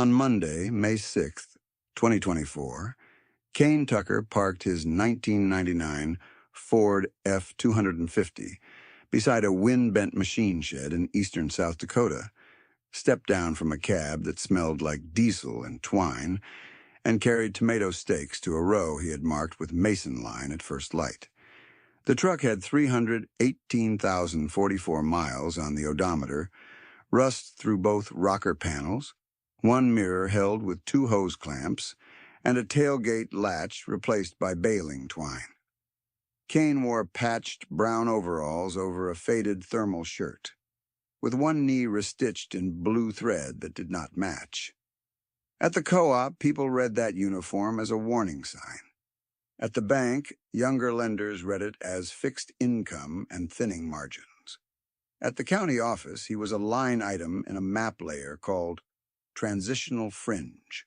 On Monday, May 6th, 2024, Kane Tucker parked his 1999 Ford F-250 beside a wind-bent machine shed in eastern South Dakota, stepped down from a cab that smelled like diesel and twine, and carried tomato steaks to a row he had marked with mason line at first light. The truck had 318,044 miles on the odometer, rust through both rocker panels, one mirror held with two hose clamps, and a tailgate latch replaced by baling twine. Kane wore patched brown overalls over a faded thermal shirt, with one knee restitched in blue thread that did not match. At the co-op, people read that uniform as a warning sign. At the bank, younger lenders read it as fixed income and thinning margins. At the county office, he was a line item in a map layer called Transitional Fringe.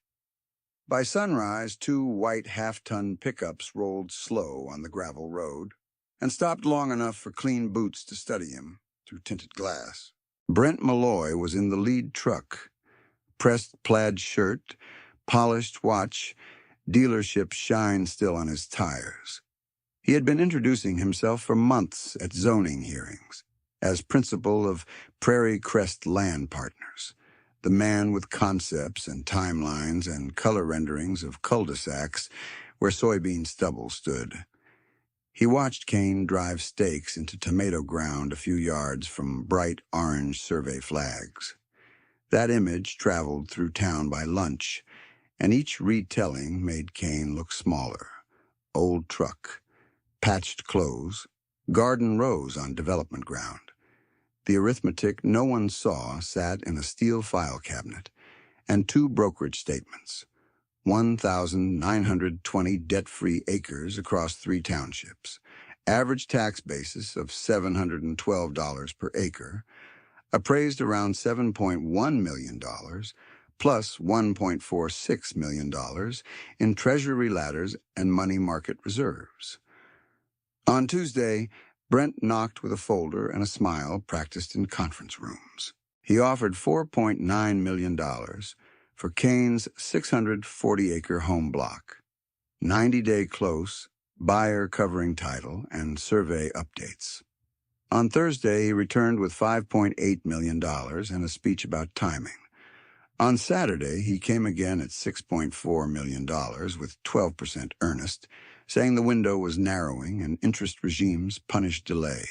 By sunrise, two white half-ton pickups rolled slow on the gravel road and stopped long enough for clean boots to study him through tinted glass. Brent Malloy was in the lead truck, pressed plaid shirt, polished watch, dealership shine still on his tires. He had been introducing himself for months at zoning hearings as principal of Prairie Crest Land Partners, the man with concepts and timelines and color renderings of cul-de-sacs where soybean stubble stood. He watched Kane drive stakes into tomato ground a few yards from bright orange survey flags. That image traveled through town by lunch, and each retelling made Kane look smaller. Old truck, patched clothes, garden rows on development ground. The arithmetic no one saw sat in a steel file cabinet, and two brokerage statements, 1,920 debt-free acres across 3 townships, average tax basis of $712 per acre, appraised around $7.1 million, plus $1.46 million in treasury ladders and money market reserves. On Tuesday, Brent knocked with a folder and a smile practiced in conference rooms. He offered $4.9 million for Kane's 640-acre home block, 90-day close, buyer covering title, and survey updates. On Thursday, he returned with $5.8 million and a speech about timing. On Saturday, he came again at $6.4 million with 12% earnest, saying the window was narrowing and interest regimes punished delay.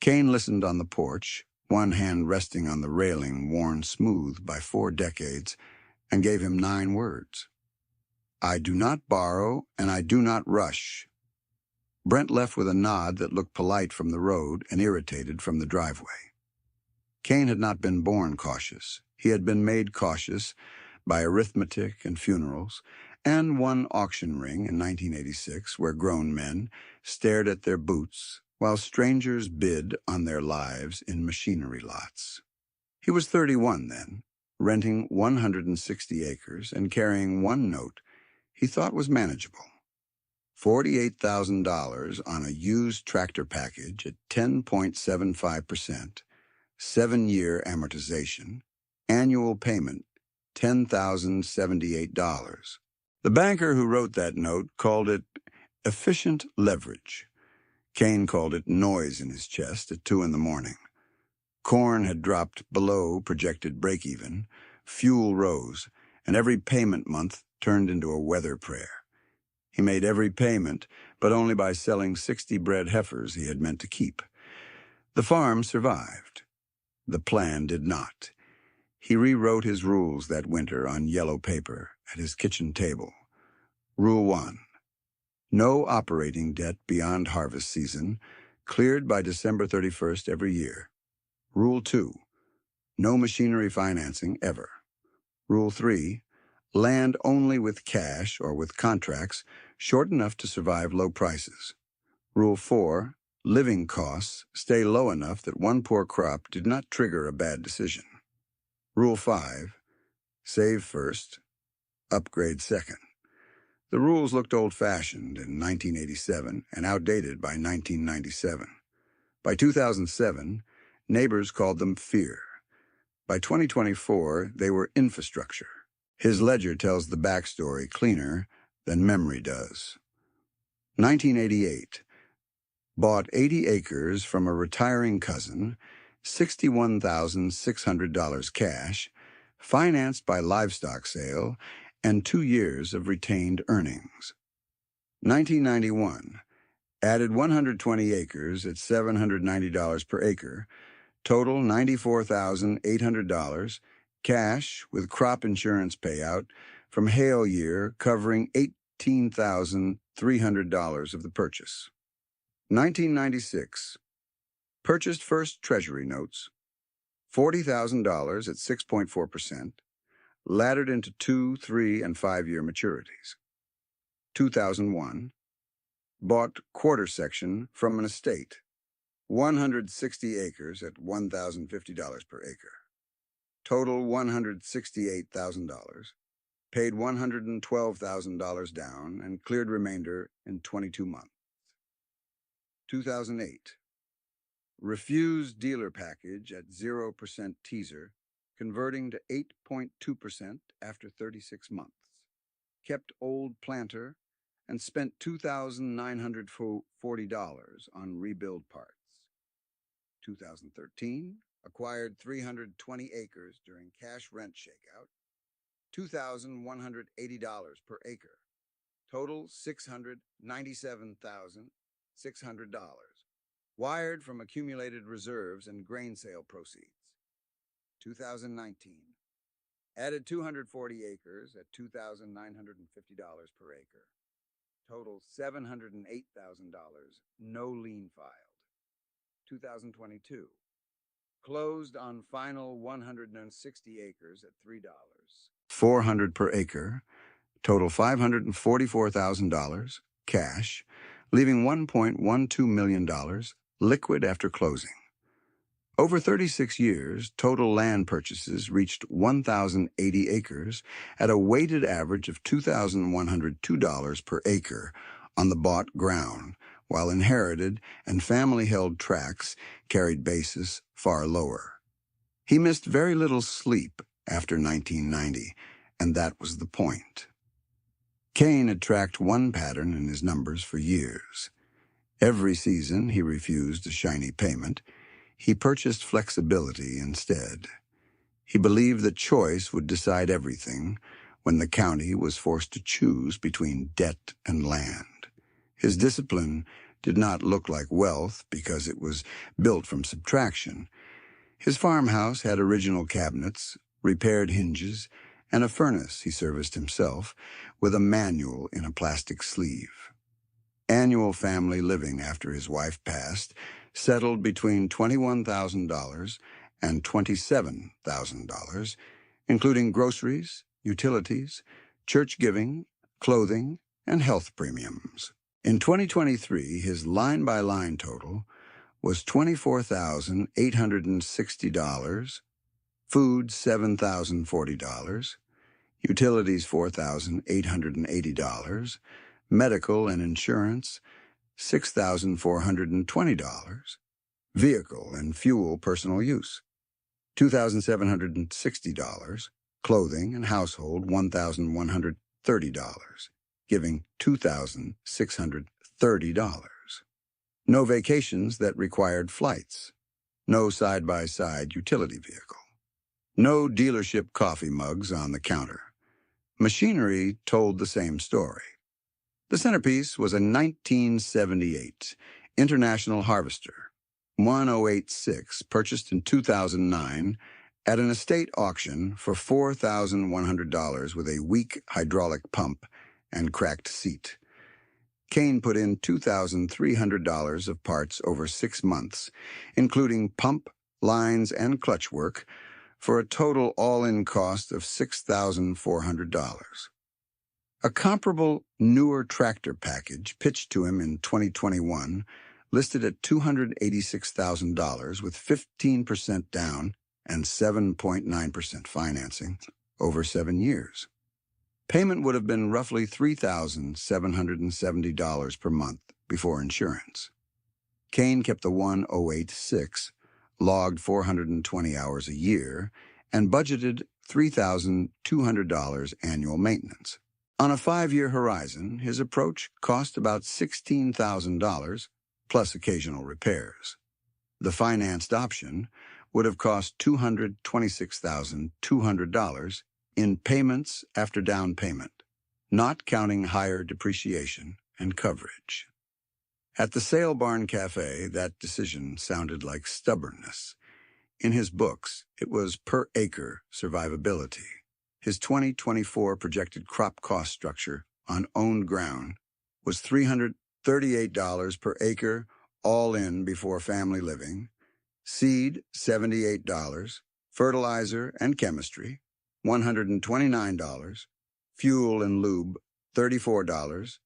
Kane listened on the porch, one hand resting on the railing worn smooth by 4 decades, and gave him 9 words. I do not borrow, and I do not rush. Brent left with a nod that looked polite from the road and irritated from the driveway. Kane had not been born cautious. He had been made cautious by arithmetic and funerals, and one auction ring in 1986 where grown men stared at their boots while strangers bid on their lives in machinery lots. He was 31 then, renting 160 acres and carrying one note he thought was manageable. $48,000 on a used tractor package at 10.75%, 7-year amortization, annual payment $10,078. The banker who wrote that note called it efficient leverage. Kane called it noise in his chest at 2 a.m. Corn had dropped below projected break-even, fuel rose, and every payment month turned into a weather prayer. He made every payment, but only by selling 60 bred heifers he had meant to keep. The farm survived. The plan did not. He rewrote his rules that winter on yellow paper at his kitchen table. Rule 1. No operating debt beyond harvest season, cleared by December 31st every year. Rule 2. No machinery financing ever. Rule 3. Land only with cash or with contracts short enough to survive low prices. Rule 4. Living costs stay low enough that one poor crop did not trigger a bad decision. Rule 5. Save first, upgrade second. The rules looked old-fashioned in 1987 and outdated by 1997. By 2007, neighbors called them fear. By 2024, they were infrastructure. His ledger tells the backstory cleaner than memory does. 1988. Bought 80 acres from a retiring cousin, $61,600 cash, financed by livestock sale, and 2 years of retained earnings. 1991. Added 120 acres at $790 per acre, total $94,800, cash with crop insurance payout from hail year covering $18,300 of the purchase. 1996. Purchased first Treasury notes, $40,000 at 6.4%, laddered into 2, 3, and 5-year maturities. 2001. Bought quarter section from an estate, 160 acres at $1,050 per acre. Total $168,000. Paid $112,000 down and cleared remainder in 22 months. 2008. Refused dealer package at 0% teaser, converting to 8.2% after 36 months. Kept old planter and spent $2,940 on rebuild parts. 2013. Acquired 320 acres during cash rent shakeout, $2,180 per acre. Total $697,600. Wired from accumulated reserves and grain sale proceeds. 2019. Added 240 acres at $2,950 per acre. Total $708,000. No lien filed. 2022. Closed on final 160 acres at $3.400 per acre. Total $544,000 cash, leaving $1.12 million liquid after closing. Over 36 years, total land purchases reached 1,080 acres at a weighted average of $2,102 per acre on the bought ground, while inherited and family-held tracts carried basis far lower. He missed very little sleep after 1990, and that was the point. Kane had tracked one pattern in his numbers for years. Every season he refused a shiny payment. He purchased flexibility instead. He believed that choice would decide everything when the county was forced to choose between debt and land. His discipline did not look like wealth because it was built from subtraction. His farmhouse had original cabinets, repaired hinges, and a furnace he serviced himself with a manual in a plastic sleeve. Annual family living after his wife passed settled between $21,000 and $27,000, including groceries, utilities, church giving, clothing, and health premiums. In 2023, his line-by-line total was $24,860, food $7,040, utilities $4,880, medical and insurance $6,420, vehicle and fuel personal use $2,760, clothing and household $1,130, giving $2,630. No vacations that required flights. No side-by-side utility vehicle. No dealership coffee mugs on the counter. Machinery told the same story. The centerpiece was a 1978 International Harvester, 1086, purchased in 2009 at an estate auction for $4,100 with a weak hydraulic pump and cracked seat. Kane put in $2,300 of parts over 6 months, including pump, lines, and clutch work, for a total all-in cost of $6,400. A comparable newer tractor package pitched to him in 2021 listed at $286,000 with 15% down and 7.9% financing over 7 years. Payment would have been roughly $3,770 per month before insurance. Kane kept the 1086, logged 420 hours a year, and budgeted $3,200 annual maintenance. On a 5-year horizon, his approach cost about $16,000 plus occasional repairs. The financed option would have cost $226,200 in payments after down payment, not counting higher depreciation and coverage. At the Sale Barn Cafe, that decision sounded like stubbornness. In his books, it was per-acre survivability. His 2024 projected crop cost structure on owned ground was $338 per acre, all in before family living, seed $78, fertilizer and chemistry $129, fuel and lube $34,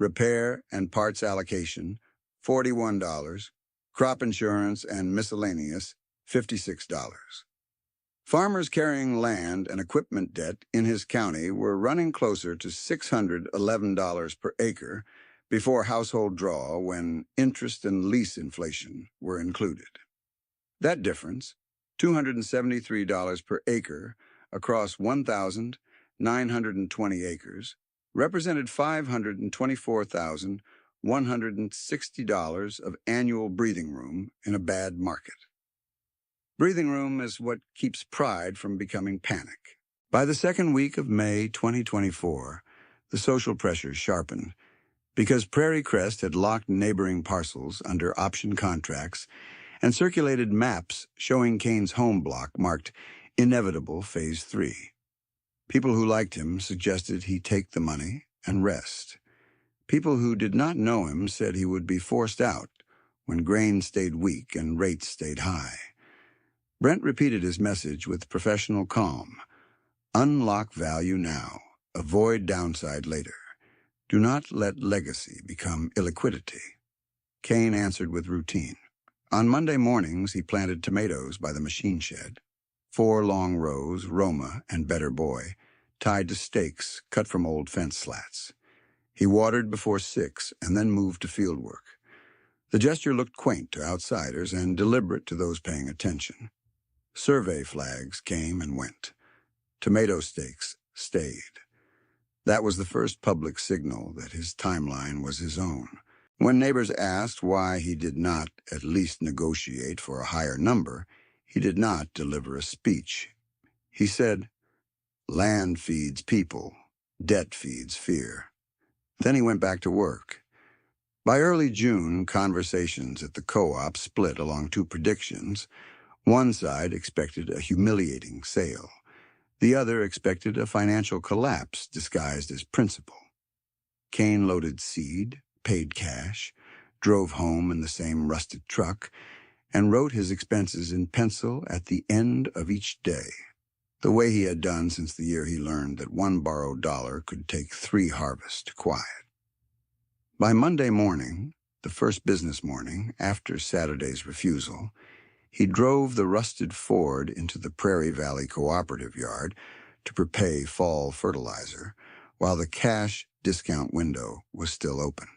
repair and parts allocation $41, crop insurance and miscellaneous $56. Farmers carrying land and equipment debt in his county were running closer to $611 per acre before household draw when interest and lease inflation were included. That difference, $273 per acre across 1,920 acres, represented $524,160 of annual breathing room in a bad market. Breathing room is what keeps pride from becoming panic. By the second week of May 2024, the social pressures sharpened because Prairie Crest had locked neighboring parcels under option contracts and circulated maps showing Kane's home block marked Inevitable Phase 3. People who liked him suggested he take the money and rest. People who did not know him said he would be forced out when grain stayed weak and rates stayed high. Brent repeated his message with professional calm. Unlock value now. Avoid downside later. Do not let legacy become illiquidity. Kane answered with routine. On Monday mornings, he planted tomatoes by the machine shed. 4 long rows, Roma and Better Boy, tied to stakes cut from old fence slats. He watered before 6 and then moved to fieldwork. The gesture looked quaint to outsiders and deliberate to those paying attention. Survey flags came and went. Tomato stakes stayed. That was the first public signal that his timeline was his own. When neighbors asked why he did not at least negotiate for a higher number, he did not deliver a speech. He said, "Land feeds people, debt feeds fear." Then he went back to work. By early June, conversations at the co-op split along 2 predictions. One side expected a humiliating sale. The other expected a financial collapse disguised as principal. Kane loaded seed, paid cash, drove home in the same rusted truck, and wrote his expenses in pencil at the end of each day, the way he had done since the year he learned that 1 borrowed dollar could take 3 harvests to quiet. By Monday morning, the first business morning after Saturday's refusal, he drove the rusted Ford into the Prairie Valley Cooperative yard to prepay fall fertilizer, while the cash discount window was still open.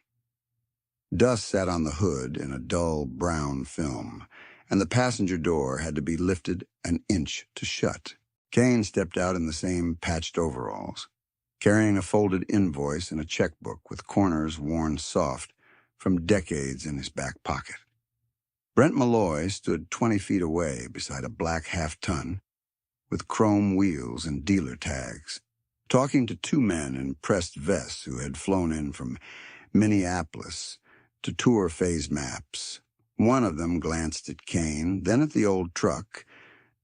Dust sat on the hood in a dull brown film, and the passenger door had to be lifted an inch to shut. Kane stepped out in the same patched overalls, carrying a folded invoice and a checkbook with corners worn soft from decades in his back pocket. Brent Malloy stood 20 feet away beside a black half-ton with chrome wheels and dealer tags, talking to 2 men in pressed vests who had flown in from Minneapolis to tour phase maps. One of them glanced at Kane, then at the old truck,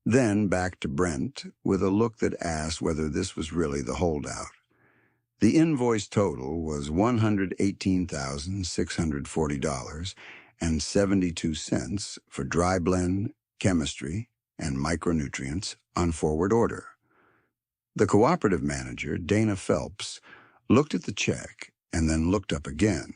then back to Brent with a look that asked whether this was really the holdout. The invoice total was $118,640.72 for dry blend, chemistry, and micronutrients on forward order. The cooperative manager, Dana Phelps, looked at the check and then looked up again,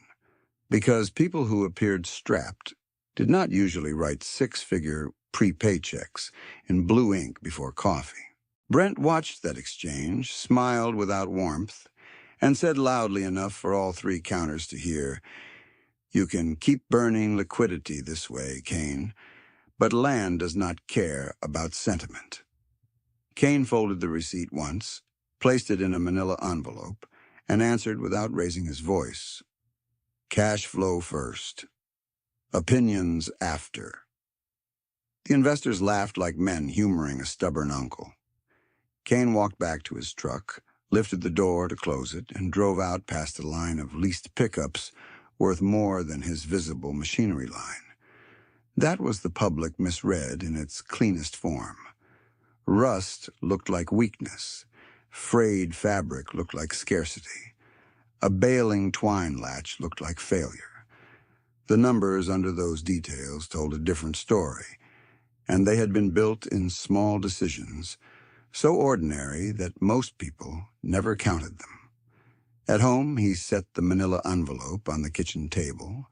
because people who appeared strapped did not usually write 6-figure prepay checks in blue ink before coffee. Brent watched that exchange, smiled without warmth, and said loudly enough for all 3 counters to hear, "You can keep burning liquidity this way, Kane, but land does not care about sentiment." Kane folded the receipt once, placed it in a manila envelope, and answered without raising his voice. Cash flow first. Opinions after. The investors laughed like men humoring a stubborn uncle. Kane walked back to his truck, lifted the door to close it, and drove out past a line of leased pickups worth more than his visible machinery line. That was the public misread in its cleanest form. Rust looked like weakness. Frayed fabric looked like scarcity. A baling twine latch looked like failure. The numbers under those details told a different story, and they had been built in small decisions, so ordinary that most people never counted them. At home, he set the manila envelope on the kitchen table,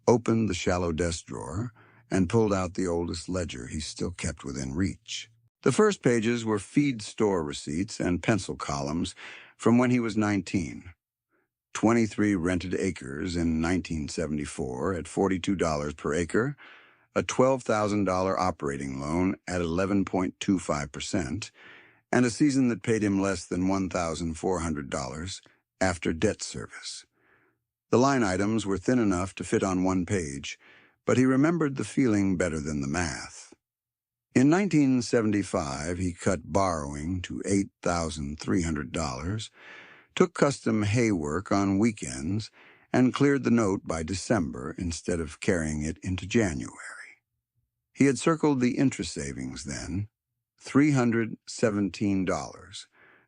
opened the shallow desk drawer, and pulled out the oldest ledger he still kept within reach. The first pages were feed store receipts and pencil columns from when he was 19. 23 rented acres in 1974 at $42 per acre, a $12,000 operating loan at 11.25%, and a season that paid him less than $1,400 after debt service. The line items were thin enough to fit on one page, but he remembered the feeling better than the math. In 1975, he cut borrowing to $8,300, took custom hay work on weekends, and cleared the note by December instead of carrying it into January. He had circled the interest savings then, $317,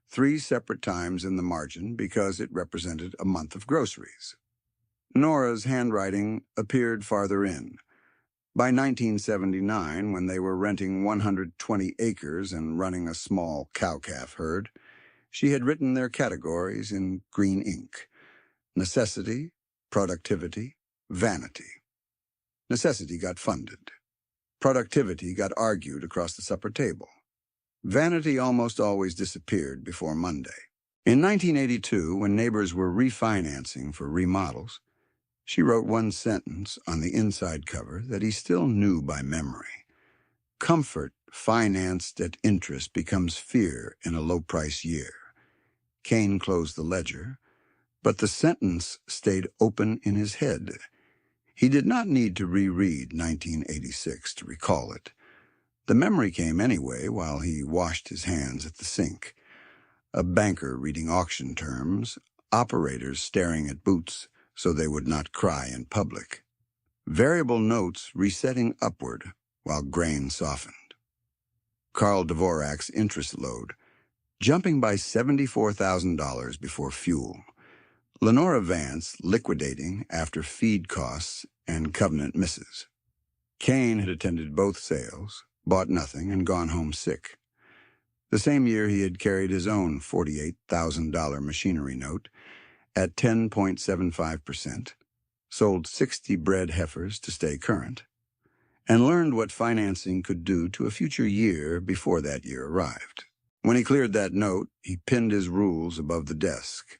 3 separate times in the margin because it represented a month of groceries. Nora's handwriting appeared farther in. By 1979, when they were renting 120 acres and running a small cow-calf herd, she had written their categories in green ink: necessity, productivity, vanity. Necessity got funded. Productivity got argued across the supper table. Vanity almost always disappeared before Monday. In 1982, when neighbors were refinancing for remodels, she wrote one sentence on the inside cover that he still knew by memory. Comfort financed at interest becomes fear in a low-price year. Kane closed the ledger, but the sentence stayed open in his head. He did not need to reread 1986 to recall it. The memory came anyway while he washed his hands at the sink. A banker reading auction terms, operators staring at boots so they would not cry in public. Variable notes resetting upward while grain softened. Karl Dvorak's interest load, jumping by $74,000 before fuel. Lenora Vance liquidating after feed costs and covenant misses. Kane had attended both sales, bought nothing, and gone home sick. The same year he had carried his own $48,000 machinery note at 10.75%, sold 60 bred heifers to stay current, and learned what financing could do to a future year before that year arrived. When he cleared that note, he pinned his rules above the desk.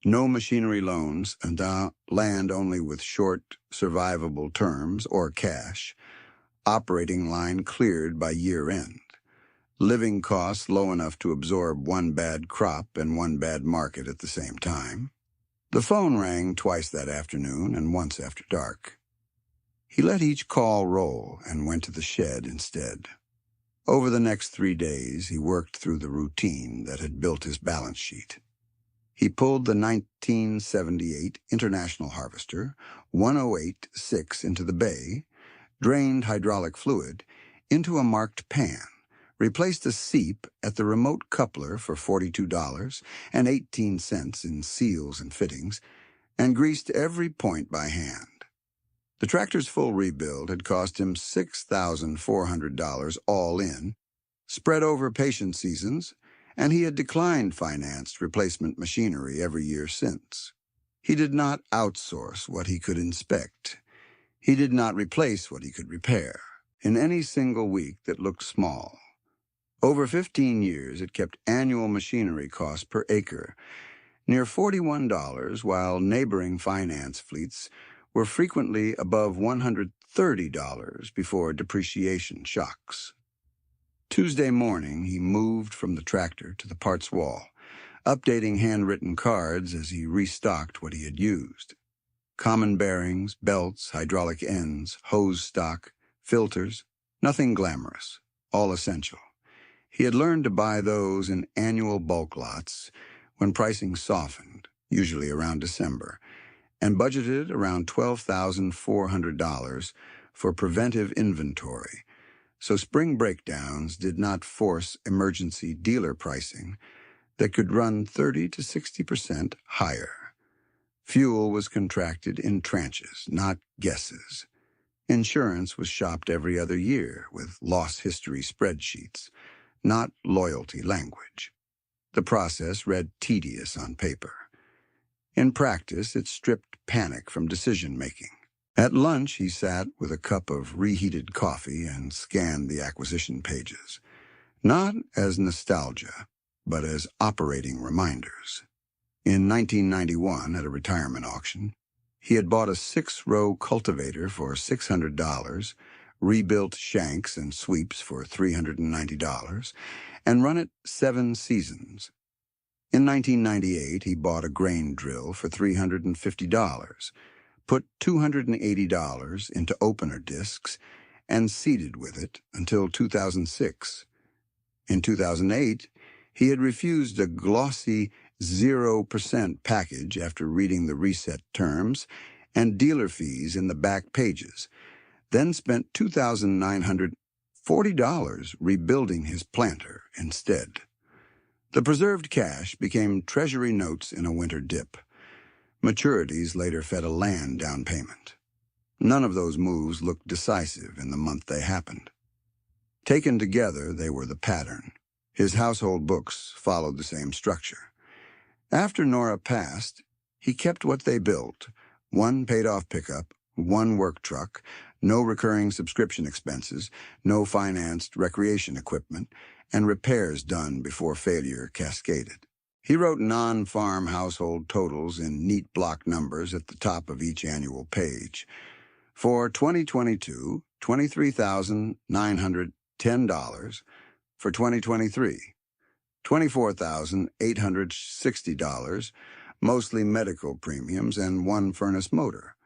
No machinery loans and land only with short, survivable terms or cash. Operating line cleared by year-end. Living costs low enough to absorb one bad crop and one bad market at the same time. The phone rang twice that afternoon and once after dark. He let each call roll and went to the shed instead. Over the next 3 days, he worked through the routine that had built his balance sheet. He pulled the 1978 International Harvester 108-6 into the bay, drained hydraulic fluid into a marked pan, replaced a seep at the remote coupler for $42.18 in seals and fittings, and greased every point by hand. The tractor's full rebuild had cost him $6,400 all in, spread over patient seasons, and he had declined financed replacement machinery every year since. He did not outsource what he could inspect. He did not replace what he could repair in any single week that looked small. Over 15 years, it kept annual machinery costs per acre near $41, while neighboring finance fleets were frequently above $130 before depreciation shocks. Tuesday morning, he moved from the tractor to the parts wall, updating handwritten cards as he restocked what he had used. Common bearings, belts, hydraulic ends, hose stock, filters, nothing glamorous, all essential. He had learned to buy those in annual bulk lots when pricing softened, usually around December, and budgeted around $12,400 for preventive inventory, so spring breakdowns did not force emergency dealer pricing that could run 30 to 60% higher. Fuel was contracted in tranches, not guesses. Insurance was shopped every other year with loss history spreadsheets, not loyalty language. The process read tedious on paper. In practice, it stripped panic from decision-making. At lunch, he sat with a cup of reheated coffee and scanned the acquisition pages, not as nostalgia, but as operating reminders. In 1991, at a retirement auction, he had bought a 6-row cultivator for $600, rebuilt shanks and sweeps for $390, and run it 7 seasons. In 1998, he bought a grain drill for $350, put $280 into opener discs, and seeded with it until 2006. In 2008, he had refused a glossy 0% package after reading the reset terms and dealer fees in the back pages, then spent $2,940 rebuilding his planter instead. The preserved cash became treasury notes in a winter dip. Maturities later fed a land down payment. None of those moves looked decisive in the month they happened. Taken together, they were the pattern. His household books followed the same structure. After Nora passed, he kept what they built: 1 paid-off pickup, 1 work truck, no recurring subscription expenses, no financed recreation equipment, and repairs done before failure cascaded. He wrote non-farm household totals in neat block numbers at the top of each annual page. For 2022, $23,910. For 2023, $24,860, mostly medical premiums and 1 furnace motor.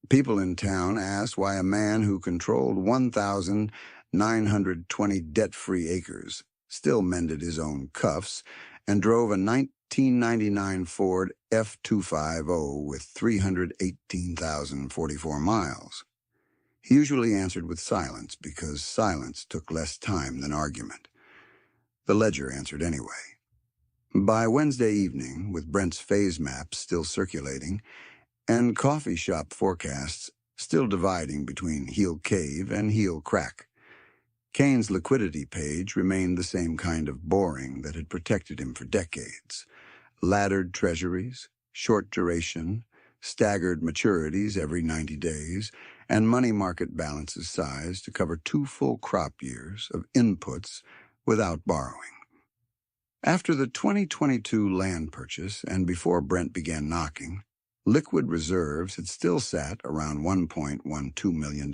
People in town asked why a man who controlled 1,920 debt-free acres still mended his own cuffs and drove a 1999 Ford F250 with 318,044 miles. He usually answered with silence because silence took less time than argument. The ledger answered anyway. By Wednesday evening, with Brent's phase maps still circulating and coffee shop forecasts still dividing between heel cave and heel crack, Kane's liquidity page remained the same kind of boring that had protected him for decades. Laddered treasuries, short duration, staggered maturities every 90 days, and money market balances sized to cover 2 full crop years of inputs without borrowing. After the 2022 land purchase and before Brent began knocking, liquid reserves had still sat around $1.12 million.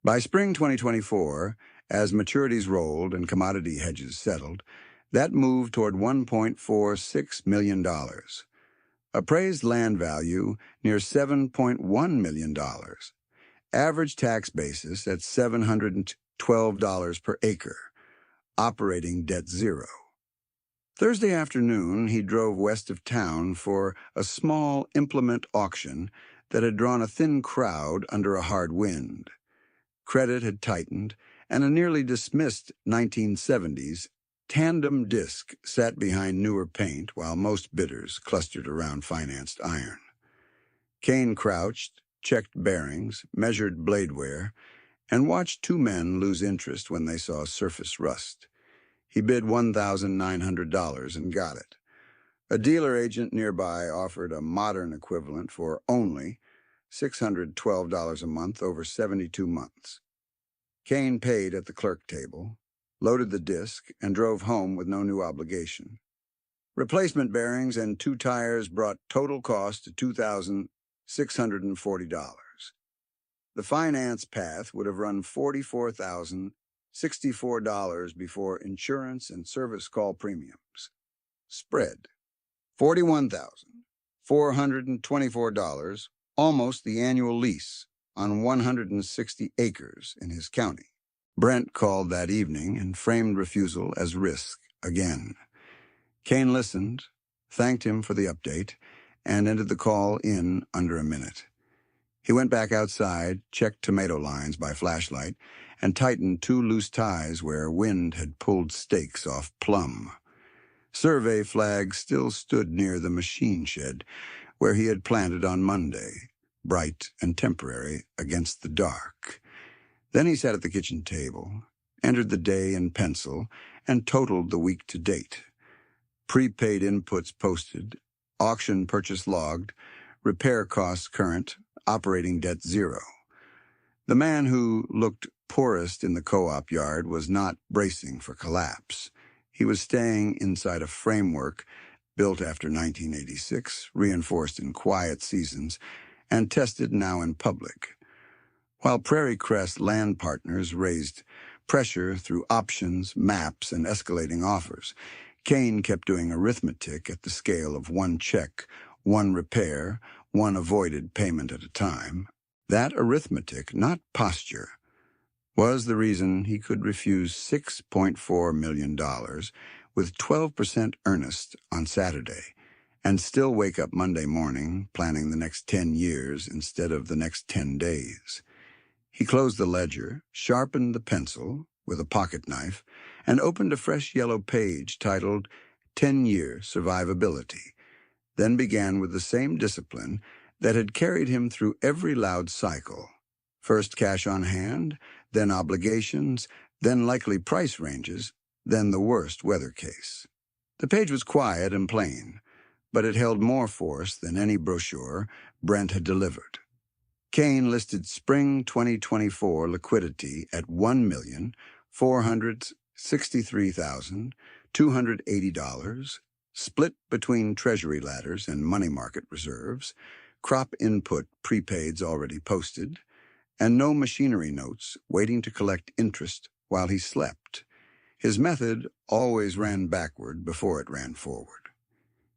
By spring 2024, as maturities rolled and commodity hedges settled, that moved toward $1.46 million. Appraised land value near $7.1 million. Average tax basis at $712 per acre. Operating debt zero. Thursday afternoon, he drove west of town for a small implement auction that had drawn a thin crowd under a hard wind. Credit had tightened, and a nearly dismissed 1970s tandem disc sat behind newer paint while most bidders clustered around financed iron. Kane crouched, checked bearings, measured blade wear, and watched 2 men lose interest when they saw surface rust. He bid $1,900 and got it. A dealer agent nearby offered a modern equivalent for only $612 a month over 72 months. Kane paid at the clerk table, loaded the disc, and drove home with no new obligation. Replacement bearings and 2 tires brought total cost to $2,640. The finance path would have run $44,640 $64 before insurance and service call premiums. Spread, $41,424, almost the annual lease on 160 acres in his county. Brent called that evening and framed refusal as risk again. Kane listened, thanked him for the update, and ended the call in under a minute. He went back outside, checked tomato lines by flashlight, and tightened 2 loose ties where wind had pulled stakes off plumb. Survey flags still stood near the machine shed, where he had planted on Monday, bright and temporary against the dark. Then he sat at the kitchen table, entered the day in pencil, and totaled the week to date. Prepaid inputs posted, auction purchase logged, repair costs current, operating debt 0. The man who looked poorest in the co-op yard was not bracing for collapse. He was staying inside a framework built after 1986, reinforced in quiet seasons, and tested now in public. While Prairie Crest land partners raised pressure through options, maps, and escalating offers, Kane kept doing arithmetic at the scale of 1 check, 1 repair, 1 avoided payment at a time. That arithmetic, not posture, was the reason he could refuse $6.4 million with 12% earnest on Saturday and still wake up Monday morning planning the next 10 years instead of the next 10 days. He closed the ledger, sharpened the pencil with a pocket knife, and opened a fresh yellow page titled 10-Year Survivability, then began with the same discipline that had carried him through every loud cycle. First cash on hand, then obligations, then likely price ranges, then the worst weather case. The page was quiet and plain, but it held more force than any brochure Brent had delivered. Kane listed spring 2024 liquidity at $1,463,280, split between treasury ladders and money market reserves, crop input prepaids already posted, and no machinery notes waiting to collect interest while he slept. His method always ran backward before it ran forward.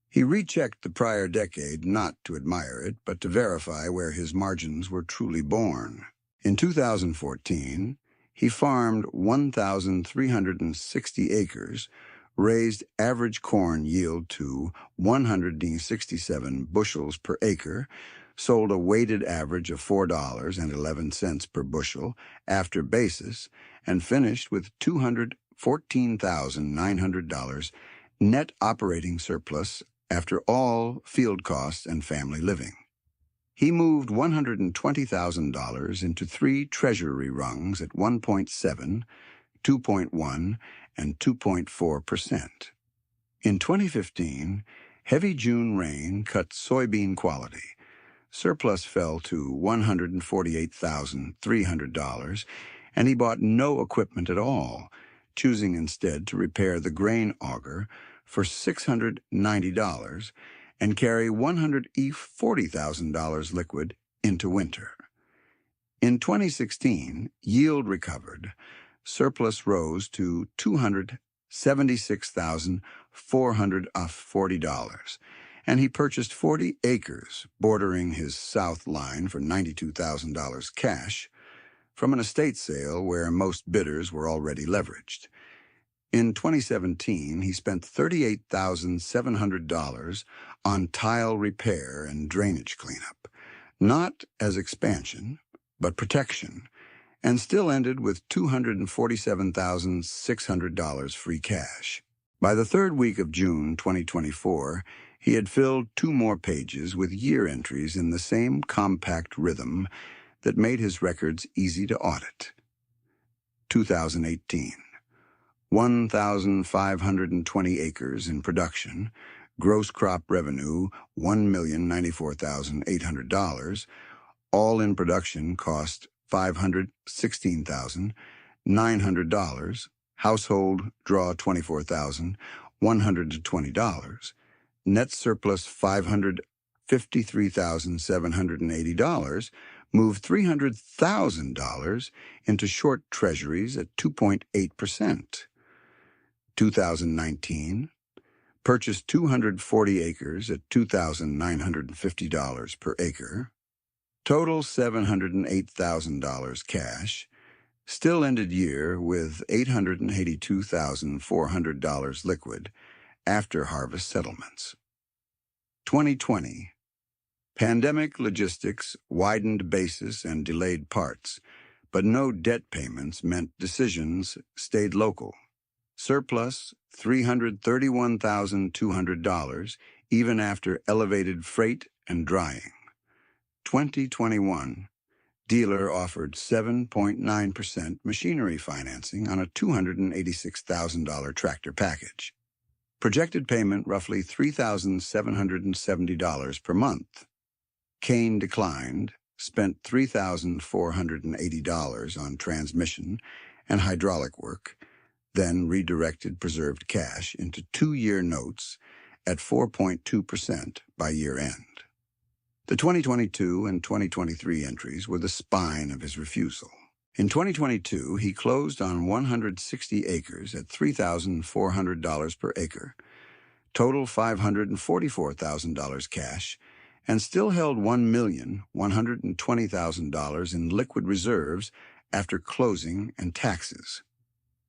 He rechecked the prior decade not to admire it, but to verify where his margins were truly born. In 2014, he farmed 1,360 acres, raised average corn yield to 167 bushels per acre, sold a weighted average of $4.11 per bushel after basis, and finished with $214,900 net operating surplus after all field costs and family living. He moved $120,000 into 3 treasury rungs at 1.7, 2.1, and 2.4%. In 2015, heavy June rain cut soybean quality. Surplus fell to $148,300, and he bought no equipment at all, choosing instead to repair the grain auger for $690 and carry $140,000 liquid into winter. In 2016, yield recovered. Surplus rose to $276,440, and he purchased 40 acres bordering his south line for $92,000 cash from an estate sale where most bidders were already leveraged. In 2017, he spent $38,700 on tile repair and drainage cleanup, not as expansion, but protection, and still ended with $247,600 free cash. By the 3rd week of June 2024, he had filled 2 more pages with year entries in the same compact rhythm that made his records easy to audit. 2018. 1,520 acres in production, gross crop revenue $1,094,800, all in production cost $516,900, household draw $24,120, net surplus $553,780, moved $300,000 into short treasuries at 2.8%. 2019, purchased 240 acres at $2,950 per acre. Total $708,000 cash. Still ended year with $882,400 liquid after harvest settlements. 2020. Pandemic logistics widened basis and delayed parts, but no debt payments meant decisions stayed local. Surplus $331,200 even after elevated freight and drying. 2021. Dealer offered 7.9% machinery financing on a $286,000 tractor package. Projected payment roughly $3,770 per month. Kane declined, spent $3,480 on transmission and hydraulic work, then redirected preserved cash into 2-year notes at 4.2% by year-end. The 2022 and 2023 entries were the spine of his refusal. In 2022, he closed on 160 acres at $3,400 per acre, total $544,000 cash, and still held $1,120,000 in liquid reserves after closing and taxes.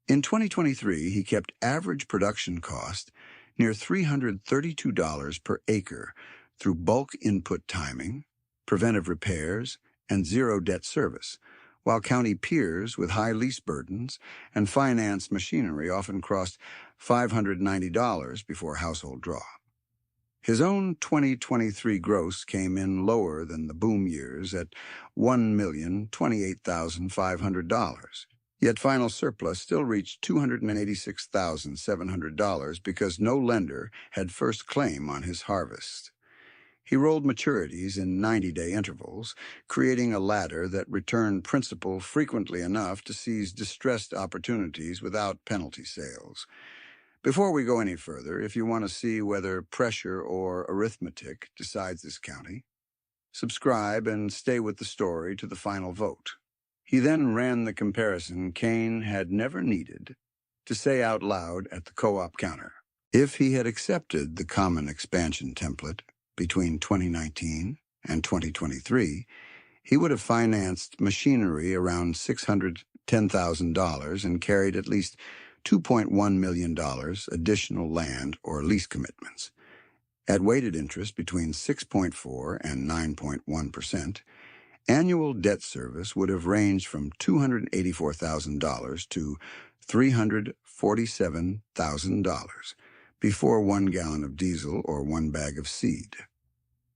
In 2023, he kept average production cost near $332 per acre through bulk input timing, preventive repairs, and zero debt service, while county peers with high lease burdens and finance machinery often crossed $590 before household draw. His own 2023 gross came in lower than the boom years at $1,028,500. Yet final surplus still reached $286,700 because no lender had first claim on his harvest. He rolled maturities in 90-day intervals, creating a ladder that returned principal frequently enough to seize distressed opportunities without penalty sales. Before we go any further, if you want to see whether pressure or arithmetic decides this county, subscribe and stay with the story to the final vote. He then ran the comparison Kane had never needed to say out loud at the co-op counter. If he had accepted the common expansion template between 2019 and 2023, he would have financed machinery around $610,000 and carried at least $2.1 million additional land or lease commitments. At weighted interest between 6.4 and 9.1%, annual debt service would have ranged from $284,000 to $347,000 before 1 gallon of diesel or 1 bag of seed.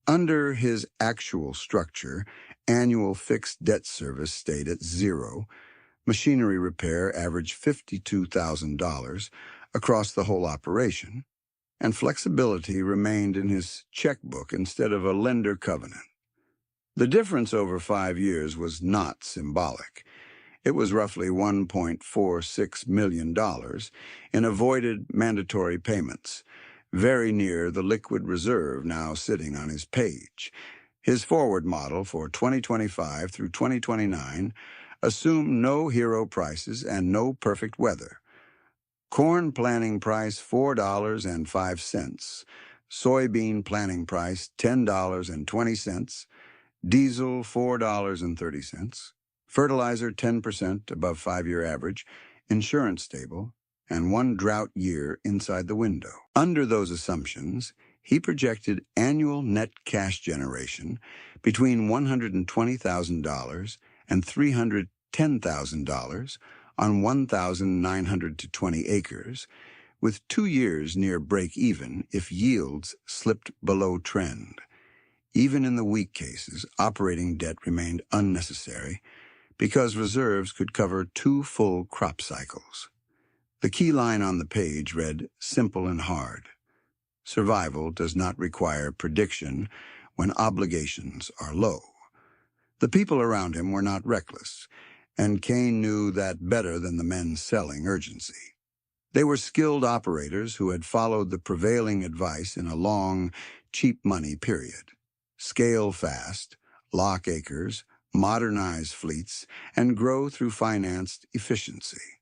Under his actual structure, annual fixed debt service stayed at zero. Machinery repair averaged $52,000 across the whole operation, and flexibility remained in his checkbook instead of a lender covenant. The difference over 5 years was not symbolic. It was roughly $1.46 million in avoided mandatory payments, very near the liquid reserve now sitting on his page. His forward model for 2025 through 2029 assumed no hero prices and no perfect weather. Corn planting price $4.05, soybean planting price $10.20, diesel $4.30, fertilizer 10% above 5-year average, insurance stable, and 1 drought year inside the window. Under those assumptions, he projected annual net cash generation between $120,000 and $310,000 on 1,920 acres, with 2 years near break-even if yields slipped below trend. Even in the weak cases, operating debt remained unnecessary because reserves could cover 2 full crop cycles. The key line on the page read, "Simple and hard. Survival does not require prediction when obligations are low." The people around him were not reckless, and Kane knew that better than the men selling urgency. They were skilled operators who had followed the prevailing advice in a long, cheap money period. Scale fast, lock acres, modernize fleets, and grow through financed efficiency.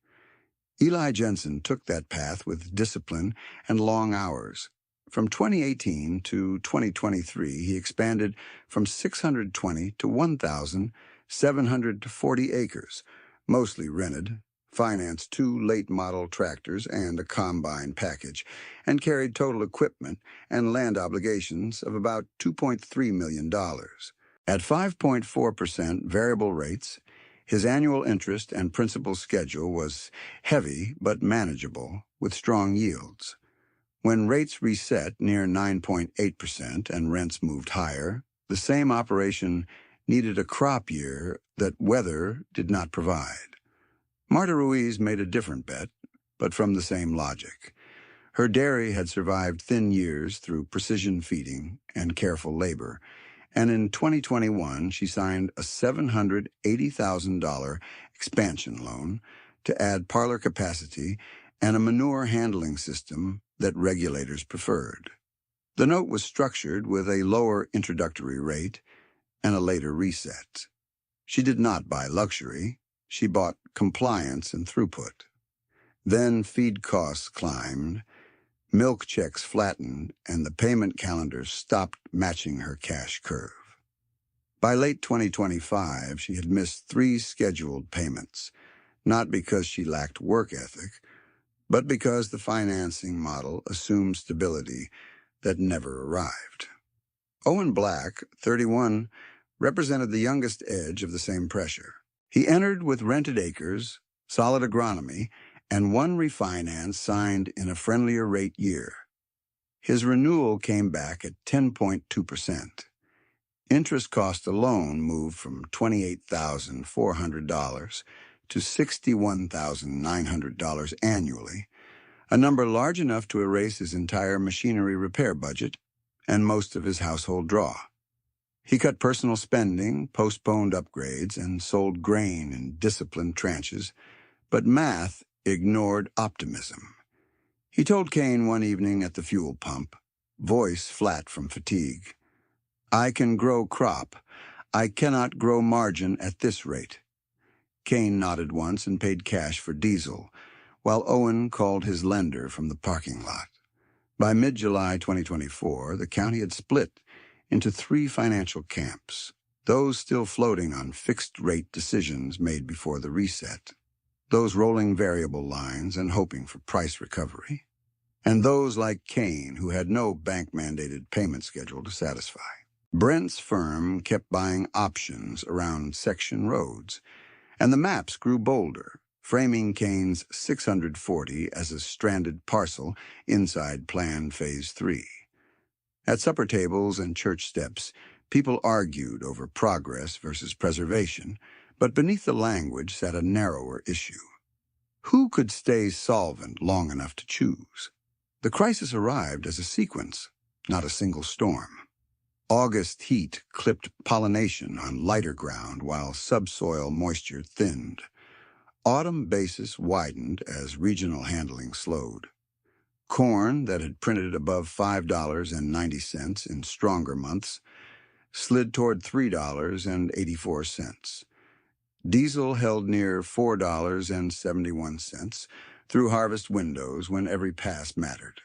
Eli Jensen took that path with discipline and long hours. From 2018 to 2023, he expanded from 620 to 1,740 acres, mostly rented, financed 2 late-model tractors and a combine package, and carried total equipment and land obligations of about $2.3 million. At 5.4% variable rates, his annual interest and principal schedule was heavy but manageable, with strong yields. When rates reset near 9.8% and rents moved higher, the same operation needed a crop year that weather did not provide. Marta Ruiz made a different bet, but from the same logic. Her dairy had survived thin years through precision feeding and careful labor, and in 2021 she signed a $780,000 expansion loan to add parlor capacity and a manure handling system that regulators preferred. The note was structured with a lower introductory rate and a later reset. She did not buy luxury, she bought compliance and throughput. Then feed costs climbed, milk checks flattened, and the payment calendar stopped matching her cash curve. By late 2025, she had missed 3 scheduled payments, not because she lacked work ethic, but because the financing model assumed stability that never arrived. Owen Black, 31, represented the youngest edge of the same pressure. He entered with rented acres, solid agronomy, and 1 refinance signed in a friendlier rate year. His renewal came back at 10.2%. Interest cost alone moved from $28,400 to $61,900 annually, a number large enough to erase his entire machinery repair budget and most of his household draw. He cut personal spending, postponed upgrades, and sold grain in disciplined tranches, but math ignored optimism. He told Kane one evening at the fuel pump, voice flat from fatigue, "I can grow crop. I cannot grow margin at this rate." Kane nodded once and paid cash for diesel, while Owen called his lender from the parking lot. By mid-July 2024, the county had split into 3 financial camps, those still floating on fixed-rate decisions made before the reset, those rolling variable lines and hoping for price recovery, and those like Kane who had no bank-mandated payment schedule to satisfy. Brent's firm kept buying options around section roads, and the maps grew bolder, framing Kane's 640 as a stranded parcel inside Plan Phase 3. At supper tables and church steps, people argued over progress versus preservation, but beneath the language sat a narrower issue. Who could stay solvent long enough to choose? The crisis arrived as a sequence, not a single storm. August heat clipped pollination on lighter ground while subsoil moisture thinned. Autumn basis widened as regional handling slowed. Corn that had printed above $5.90 in stronger months slid toward $3.84. Diesel held near $4.71 through harvest windows when every pass mattered.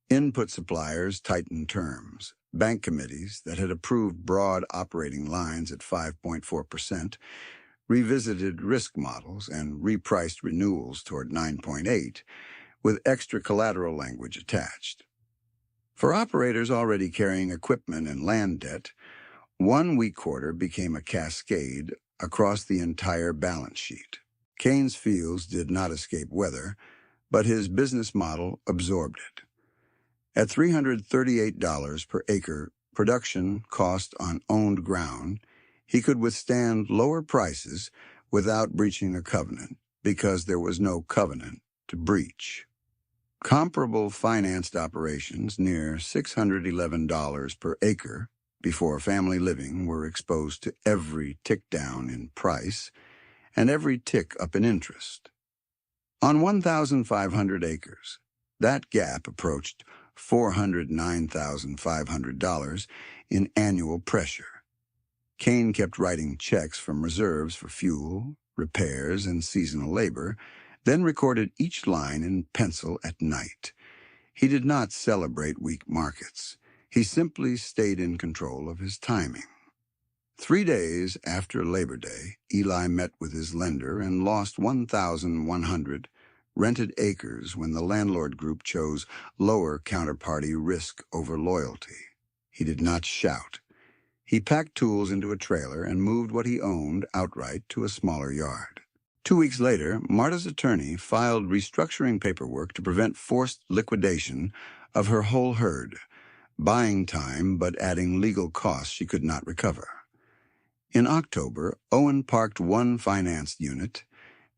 Input suppliers tightened terms. Bank committees that had approved broad operating lines at 5.4% revisited risk models and repriced renewals toward 9.8%, with extra collateral language attached. For operators already carrying equipment and land debt, 1 weak quarter became a cascade across the entire balance sheet. Kane's fields did not escape weather, but his business model absorbed it. At $338 per acre production cost on owned ground, he could withstand lower prices without breaching a covenant because there was no covenant to breach. Comparable financed operations near $611 per acre before family living were exposed to every tick down in price and every tick up in interest. On 1,500 acres, that gap approached $409,500 in annual pressure. Kane kept writing checks from reserves for fuel, repairs, and seasonal labor, then recorded each line in pencil at night. He did not celebrate weak markets. He simply stayed in control of his timing. 3 days after Labor Day, Eli met with his lender and lost 1,100 rented acres when the landlord group chose lower counterparty risk over loyalty. He did not shout. He packed tools into a trailer and moved what he owned outright to a smaller yard. 2 weeks later, Marta's attorney filed restructuring paperwork to prevent forced liquidation of her whole herd, buying time but adding legal costs she could not recover. In October, Owen parked one financed unit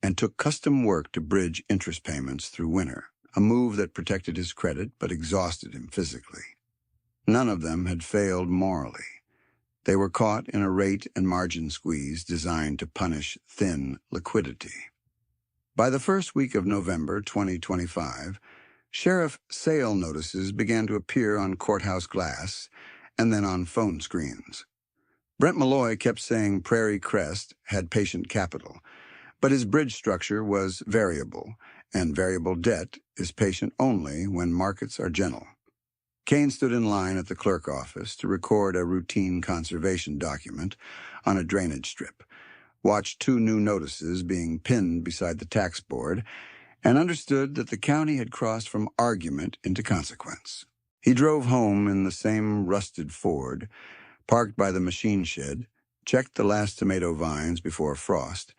and took custom work to bridge interest payments through winter, a move that protected his credit but exhausted him physically. None of them had failed morally. They were caught in a rate and margin squeeze designed to punish thin liquidity. By the first week of November 2025, sheriff sale notices began to appear on courthouse glass and then on phone screens. Brent Malloy kept saying Prairie Crest had patient capital, but his bridge structure was variable, and variable debt is patient only when markets are gentle. Kane stood in line at the clerk office to record a routine conservation document on a drainage strip, watched 2 new notices being pinned beside the tax board, and understood that the county had crossed from argument into consequence. He drove home in the same rusted Ford, parked by the machine shed, checked the last tomato vines before frost,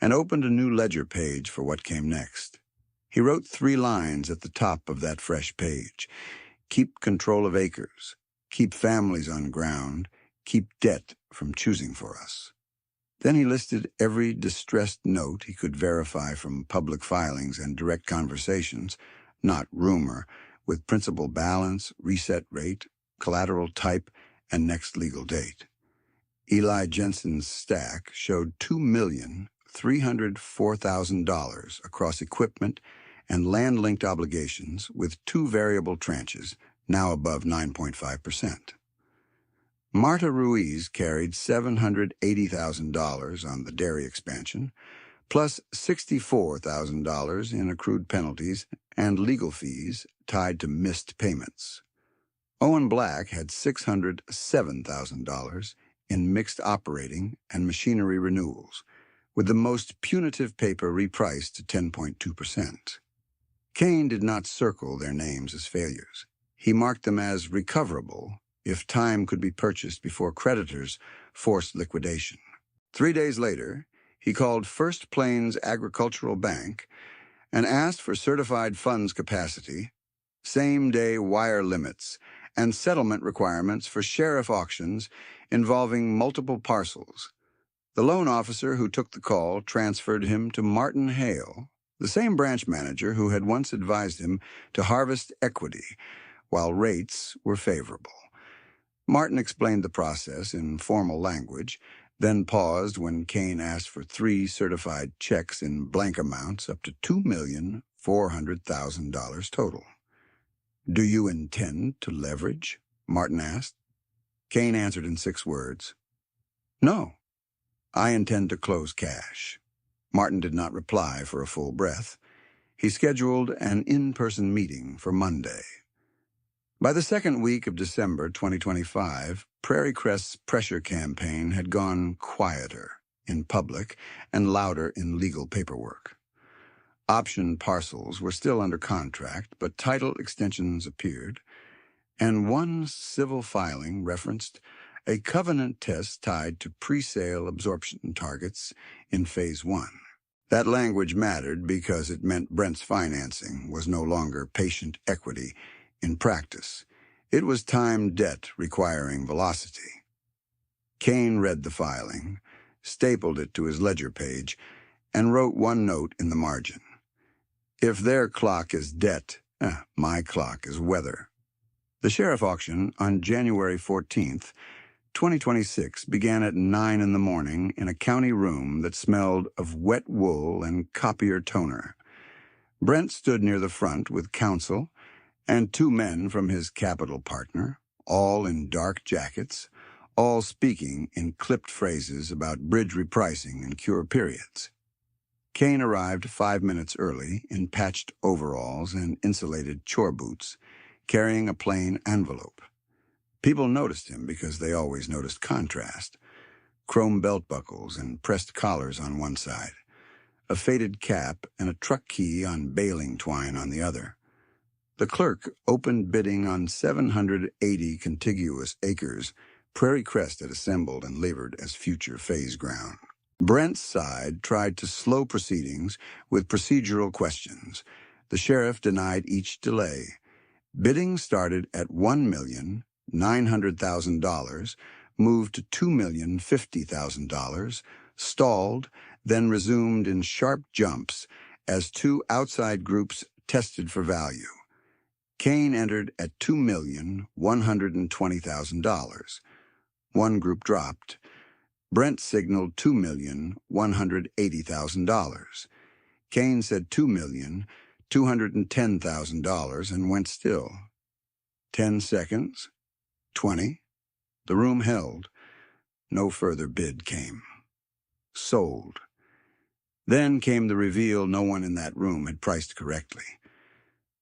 and opened a new ledger page for what came next. He wrote 3 lines at the top of that fresh page. Keep control of acres, keep families on ground, keep debt from choosing for us. Then he listed every distressed note he could verify from public filings and direct conversations, not rumor, with principal balance, reset rate, collateral type, and next legal date. Eli Jensen's stack showed $2,304,000 across equipment and land-linked obligations with 2 variable tranches, now above 9.5%. Marta Ruiz carried $780,000 on the dairy expansion, plus $64,000 in accrued penalties and legal fees tied to missed payments. Owen Black had $607,000 in mixed operating and machinery renewals, with the most punitive paper repriced to 10.2%. Kane did not circle their names as failures. He marked them as recoverable if time could be purchased before creditors forced liquidation. 3 days later, he called First Plains Agricultural Bank and asked for certified funds capacity, same-day wire limits, and settlement requirements for sheriff auctions involving multiple parcels. The loan officer who took the call transferred him to Martin Hale, the same branch manager who had once advised him to harvest equity while rates were favorable. Martin explained the process in formal language, then paused when Kane asked for 3 certified checks in blank amounts up to $2,400,000 total. "Do you intend to leverage?" Martin asked. Kane answered in 6 words. "No, I intend to close cash." Martin did not reply for a full breath. He scheduled an in-person meeting for Monday. By the second week of December 2025, Prairie Crest's pressure campaign had gone quieter in public and louder in legal paperwork. Option parcels were still under contract, but title extensions appeared, and one civil filing referenced a covenant test tied to pre-sale absorption targets in Phase 1. That language mattered because it meant Brent's financing was no longer patient equity in practice. It was time debt requiring velocity. Kane read the filing, stapled it to his ledger page, and wrote one note in the margin. "If their clock is debt, my clock is weather." The sheriff auction on January 14th, 2026 began at 9 in the morning in a county room that smelled of wet wool and copier toner. Brent stood near the front with counsel and 2 men from his capital partner, all in dark jackets, all speaking in clipped phrases about bridge repricing and cure periods. Kane arrived 5 minutes early in patched overalls and insulated chore boots, carrying a plain envelope. People noticed him because they always noticed contrast: chrome belt buckles and pressed collars on one side, a faded cap and a truck key on baling twine on the other. The clerk opened bidding on 780 contiguous acres Prairie Crest had assembled and labored as future phase ground. Brent's side tried to slow proceedings with procedural questions. The sheriff denied each delay. Bidding started at $1,900,000, moved to $2,050,000, stalled, then resumed in sharp jumps as two outside groups tested for value. Kane entered at $2,120,000. One group dropped. Brent signaled $2,180,000. Kane said $2,210,000 and went still. 10 seconds. 20. The room held. No further bid came. Sold. Then came the reveal no one in that room had priced correctly.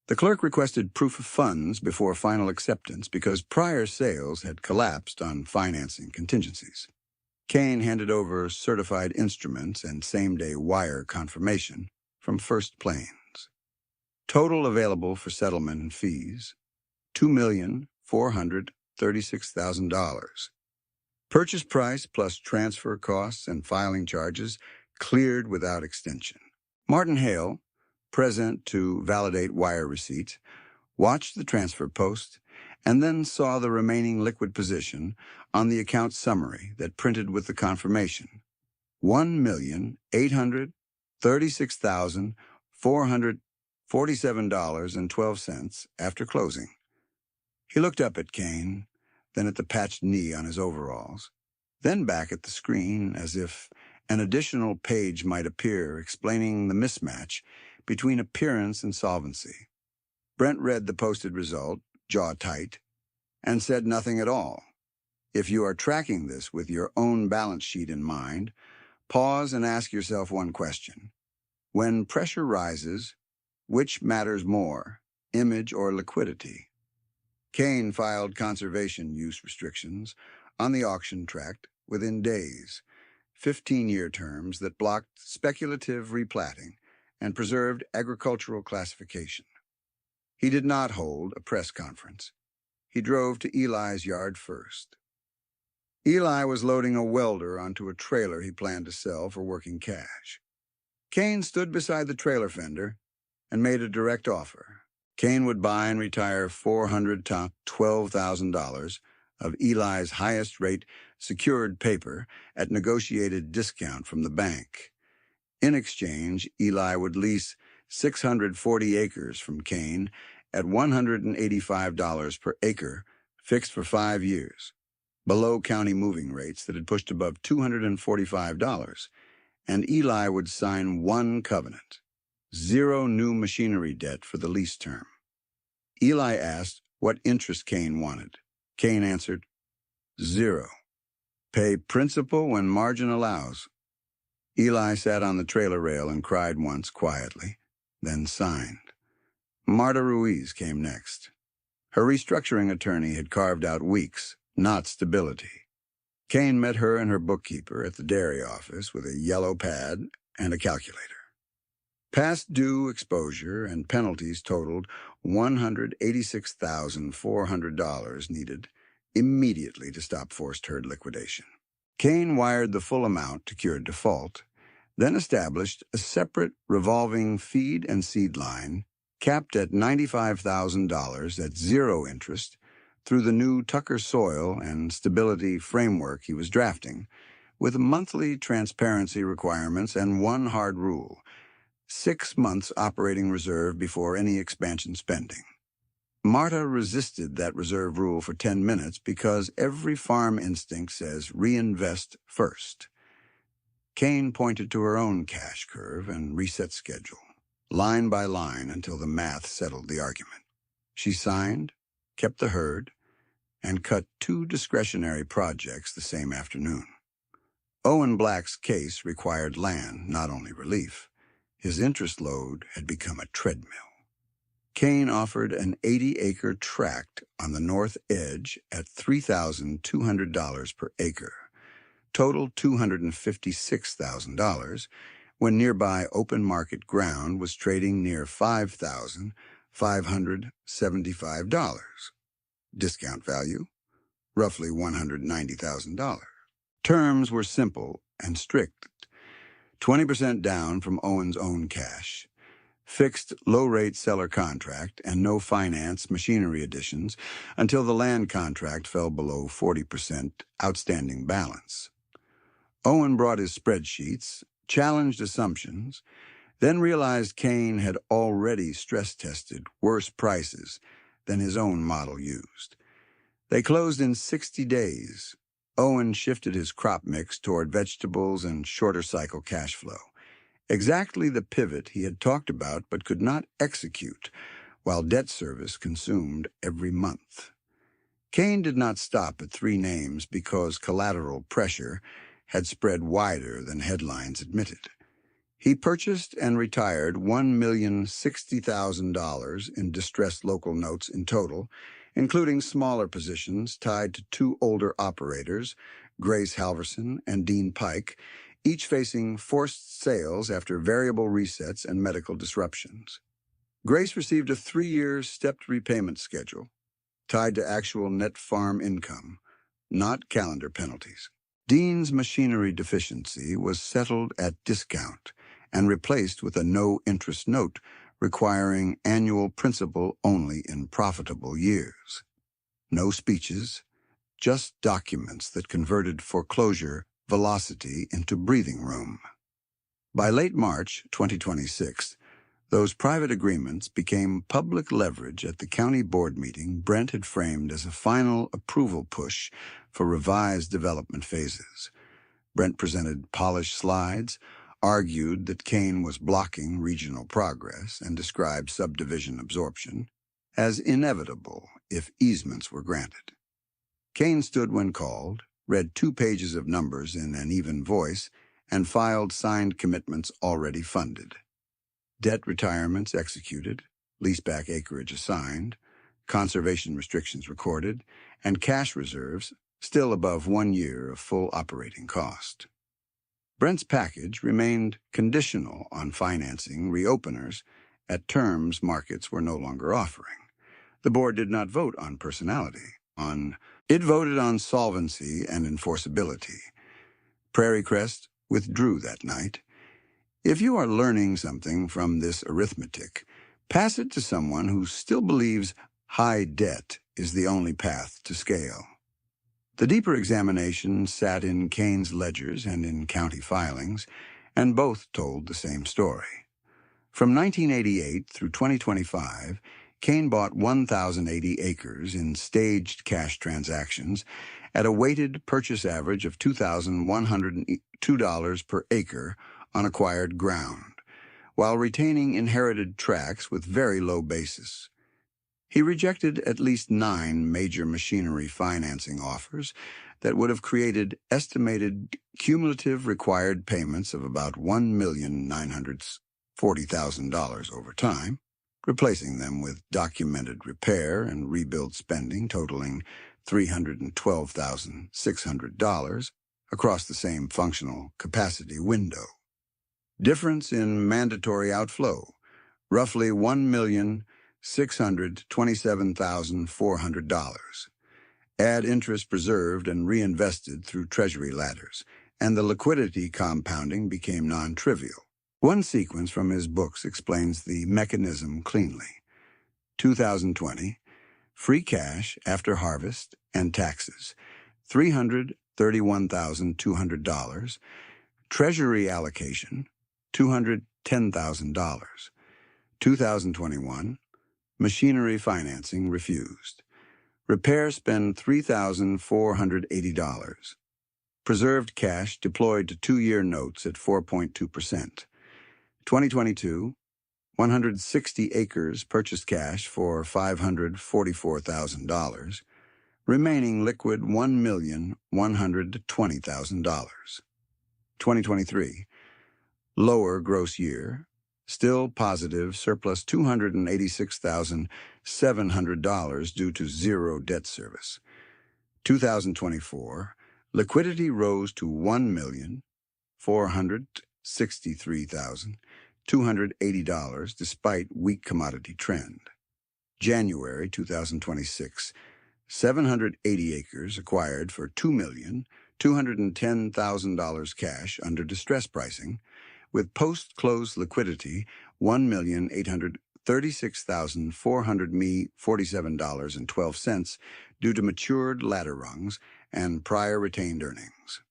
The clerk requested proof of funds before final acceptance because prior sales had collapsed on financing contingencies. Kane handed over certified instruments and same-day wire confirmation from First Plains. Total available for settlement and fees, $2,436,000. Purchase price plus transfer costs and filing charges cleared without extension. Martin Hale, present to validate wire receipts, watched the transfer post, and then saw the remaining liquid position on the account summary that printed with the confirmation: $1,836,447.12 after closing. He looked up at Kane, then at the patched knee on his overalls, then back at the screen as if an additional page might appear explaining the mismatch between appearance and solvency. Brent read the posted result, jaw tight, and said nothing at all. If you are tracking this with your own balance sheet in mind, pause and ask yourself one question. When pressure rises, which matters more, image or liquidity? Kane filed conservation use restrictions on the auction tract within days, 15-year terms that blocked speculative replatting and preserved agricultural classification. He did not hold a press conference. He drove to Eli's yard first. Eli was loading a welder onto a trailer he planned to sell for working cash. Kane stood beside the trailer fender and made a direct offer. Kane would buy and retire $400 to $12,000 of Eli's highest-rate secured paper at negotiated discount from the bank. In exchange, Eli would lease 640 acres from Kane at $185 per acre, fixed for 5 years, below county moving rates that had pushed above $245, and Eli would sign one covenant: zero new machinery debt for the lease term. Eli asked what interest Kane wanted. Kane answered, 0. Pay principal when margin allows. Eli sat on the trailer rail and cried once quietly, then signed. Marta Ruiz came next. Her restructuring attorney had carved out weeks, not stability. Kane met her and her bookkeeper at the dairy office with a yellow pad and a calculator. Past due exposure and penalties totaled $186,400 needed immediately to stop forced herd liquidation. Kane wired the full amount to cure default, then established a separate revolving feed and seed line capped at $95,000 at zero interest through the new Tucker Soil and Stability framework he was drafting, with monthly transparency requirements and one hard rule: 6 months operating reserve before any expansion spending. Marta resisted that reserve rule for 10 minutes because every farm instinct says reinvest first. Kane pointed to her own cash curve and reset schedule, line by line, until the math settled the argument. She signed, kept the herd, and cut 2 discretionary projects the same afternoon. Owen Black's case required land, not only relief. His interest load had become a treadmill. Kane offered an 80-acre tract on the north edge at $3,200 per acre, total $256,000, when nearby open market ground was trading near $5,575. Discount value, roughly $190,000. Terms were simple and strict. 20% down from Owen's own cash, fixed low-rate seller contract, and no finance machinery additions until the land contract fell below 40% outstanding balance. Owen brought his spreadsheets, challenged assumptions, then realized Kane had already stress-tested worse prices than his own model used. They closed in 60 days. Owen shifted his crop mix toward vegetables and shorter cycle cash flow, exactly the pivot he had talked about but could not execute, while debt service consumed every month. Kane did not stop at 3 names because collateral pressure had spread wider than headlines admitted. He purchased and retired $1,060,000 in distressed local notes in total, including smaller positions tied to 2 older operators, Grace Halverson and Dean Pike, each facing forced sales after variable resets and medical disruptions. Grace received a 3-year stepped repayment schedule, tied to actual net farm income, not calendar penalties. Dean's machinery deficiency was settled at discount and replaced with a no-interest note requiring annual principal only in profitable years. No speeches, just documents that converted foreclosure velocity into breathing room. By late March 2026, those private agreements became public leverage at the county board meeting Brent had framed as a final approval push for revised development phases. Brent presented polished slides, argued that Kane was blocking regional progress, and described subdivision absorption as inevitable if easements were granted. Kane stood when called, read 2 pages of numbers in an even voice, and filed signed commitments already funded. Debt retirements executed, leaseback acreage assigned, conservation restrictions recorded, and cash reserves still above 1 year of full operating cost. Brent's package remained conditional on financing reopeners at terms markets were no longer offering. The board did not vote on personality. It voted on solvency and enforceability. Prairie Crest withdrew that night. If you are learning something from this arithmetic, pass it to someone who still believes high debt is the only path to scale. The deeper examination sat in Kane's ledgers and in county filings, and both told the same story. From 1988 through 2025, Kane bought 1,080 acres in staged cash transactions at a weighted purchase average of $2,102 per acre on acquired ground, while retaining inherited tracts with very low basis. He rejected at least 9 major machinery financing offers that would have created estimated cumulative required payments of about $1,940,000 over time, replacing them with documented repair and rebuild spending totaling $312,600 across the same functional capacity window. Difference in mandatory outflow, roughly $1,627,400. Add interest preserved and reinvested through treasury ladders, and the liquidity compounding became non-trivial. One sequence from his books explains the mechanism cleanly. 2020, free cash after harvest and taxes, $331,200. Treasury allocation, $210,000. 2021, machinery financing refused. Repair spend $3,480. Preserved cash deployed to 2-year notes at 4.2%. 2022, 160 acres purchased cash for $544,000. remaining liquid $1,120,000. 2023, lower gross year, still positive surplus $286,700 due to zero debt service. 2024, liquidity rose to $1,463,280 despite weak commodity trend. January 2026, 780 acres acquired for $2,210,000 cash under distress pricing, with post-close liquidity $1,836,447.12 due to matured ladder rungs and prior retained earnings.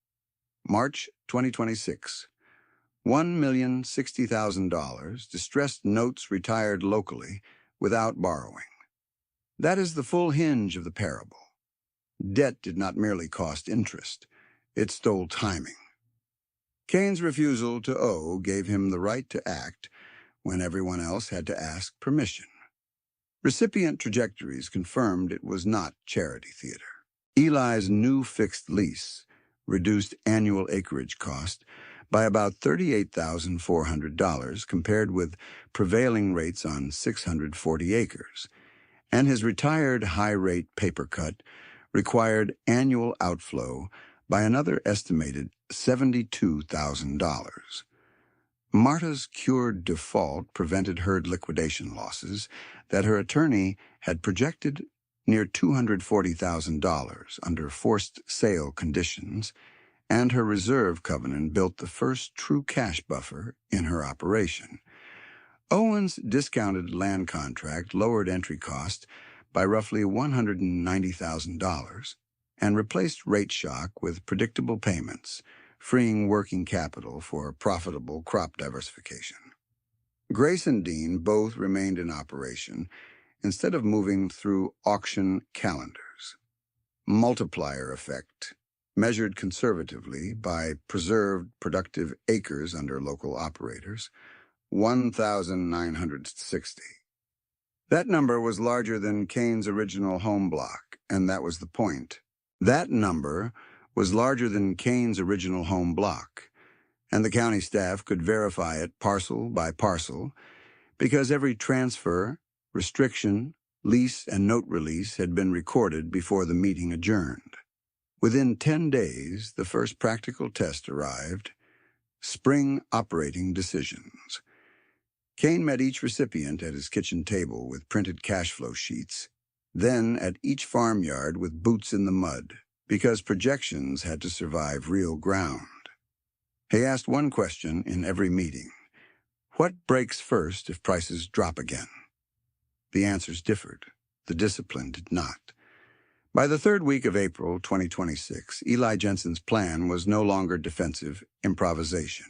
March 2026, $1,060,000 distressed notes retired locally without borrowing. That is the full hinge of the parable. Debt did not merely cost interest, it stole timing. Cain's refusal to owe gave him the right to act when everyone else had to ask permission. Recipient trajectories confirmed it was not charity theater. Eli's new fixed lease reduced annual acreage cost by about $38,400 compared with prevailing rates on 640 acres, and his retired high-rate paper cut required annual outflow by another estimated $72,000. Marta's cured default prevented herd liquidation losses that her attorney had projected near $240,000 under forced sale conditions, and her reserve covenant built the first true cash buffer in her operation. Owen's discounted land contract lowered entry cost by roughly $190,000 and replaced rate shock with predictable payments, freeing working capital for profitable crop diversification. Grace and Dean both remained in operation instead of moving through auction calendars. Multiplier effect, measured conservatively by preserved productive acres under local operators, 1,960. That number was larger than Cain's original home block, and that was the point. That number was larger than Cain's original home block, and the county staff could verify it parcel by parcel because every transfer, restriction, lease, and note release had been recorded before the meeting adjourned. Within 10 days, the first practical test arrived: spring operating decisions. Cain met each recipient at his kitchen table with printed cash flow sheets, then at each farmyard with boots in the mud, because projections had to survive real ground. He asked one question in every meeting: what breaks first if prices drop again? The answers differed. The discipline did not. By the third week of April 2026, Eli Jensen's plan was no longer defensive improvisation.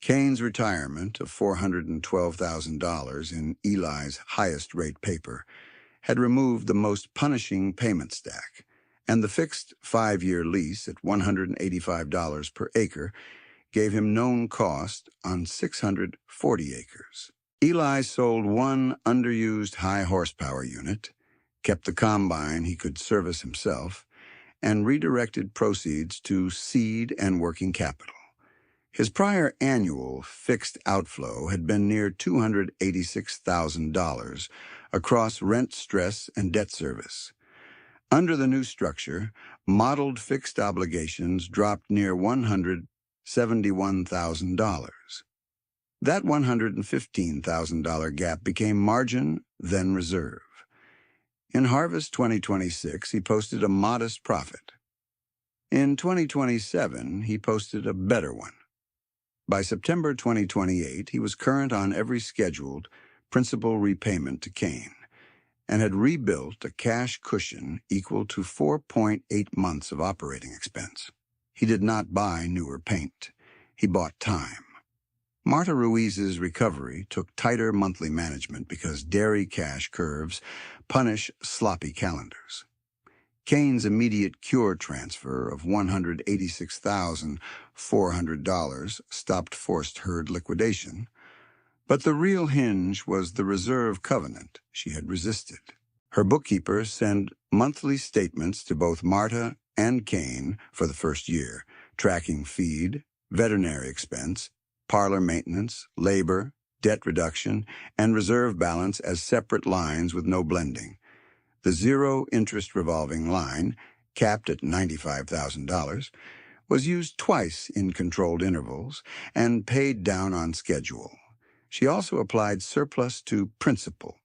Cain's retirement of $412,000 in Eli's highest-rate paper had removed the most punishing payment stack, and the fixed 5-year lease at $185 per acre gave him known cost on 640 acres. Eli sold one underused high-horsepower unit, kept the combine he could service himself, and redirected proceeds to seed and working capital. His prior annual fixed outflow had been near $286,000 across rent, stress, and debt service. Under the new structure, modeled fixed obligations dropped near $171,000. That $115,000 gap became margin, then reserve. In harvest 2026, he posted a modest profit. In 2027, he posted a better one. By September 2028, he was current on every scheduled principal repayment to Cain and had rebuilt a cash cushion equal to 4.8 months of operating expense. He did not buy newer paint. He bought time. Marta Ruiz's recovery took tighter monthly management because dairy cash curves punish sloppy calendars. Cain's immediate cure transfer of $186,400 stopped forced herd liquidation, but the real hinge was the reserve covenant she had resisted. Her bookkeepers send monthly statements to both Marta and Kane for the first year, tracking feed, veterinary expense, parlor maintenance, labor, debt reduction, and reserve balance as separate lines with no blending. The zero-interest revolving line, capped at $95,000, was used twice in controlled intervals and paid down on schedule. She also applied surplus to principal,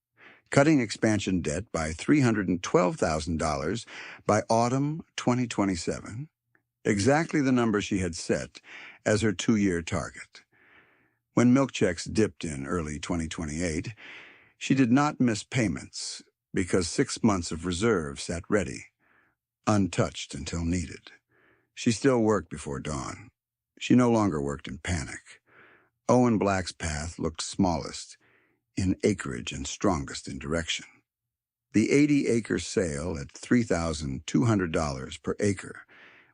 cutting expansion debt by $312,000 by autumn 2027, exactly the number she had set as her 2-year target. When milk checks dipped in early 2028, she did not miss payments because 6 months of reserve sat ready, untouched until needed. She still worked before dawn. She no longer worked in panic. Owen Black's path looked smallest in acreage and strongest in direction. The 80-acre sale at $3,200 per acre,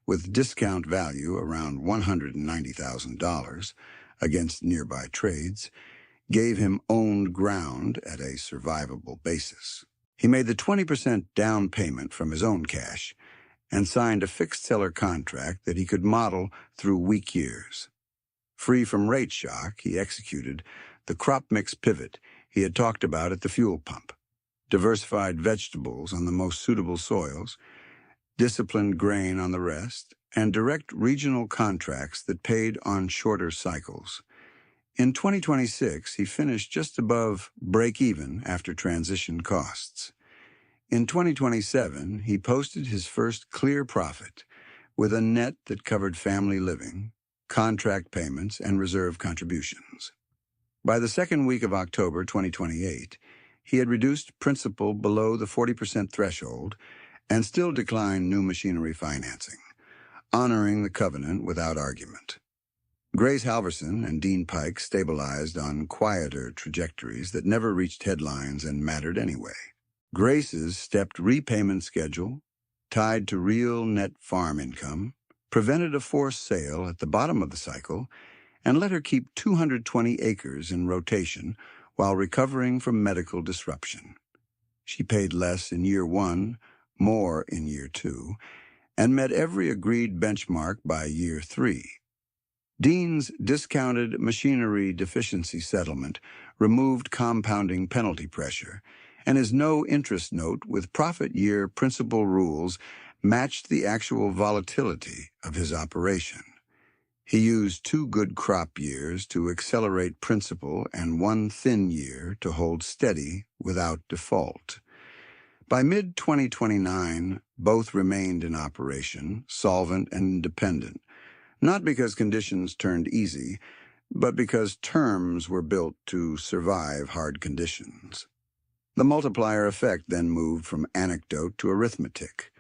with discount value around $190,000 against nearby trades, gave him owned ground at a survivable basis. He made the 20% down payment from his own cash and signed a fixed-seller contract that he could model through weak years. Free from rate shock, he executed the crop mix pivot he had talked about at the fuel pump, diversified vegetables on the most suitable soils, disciplined grain on the rest, and direct regional contracts that paid on shorter cycles. In 2026, he finished just above break-even after transition costs. In 2027, he posted his first clear profit with a net that covered family living, contract payments, and reserve contributions. By the second week of October 2028, he had reduced principal below the 40% threshold and still declined new machinery financing, honoring the covenant without argument. Grace Halverson and Dean Pike stabilized on quieter trajectories that never reached headlines and mattered anyway. Grace's stepped repayment schedule, tied to real net farm income, prevented a forced sale at the bottom of the cycle and let her keep 220 acres in rotation while recovering from medical disruption. She paid less in year 1, more in year 2, and met every agreed benchmark by year 3. Dean's discounted machinery deficiency settlement removed compounding penalty pressure, and his no-interest note with profit year principal rules matched the actual volatility of his operation. He used 2 good crop years to accelerate principal and 1 thin year to hold steady without default. By mid-2029, both remained in operation, solvent and independent, not because conditions turned easy, but because terms were built to survive hard conditions. The multiplier effect then moved from anecdote to arithmetic.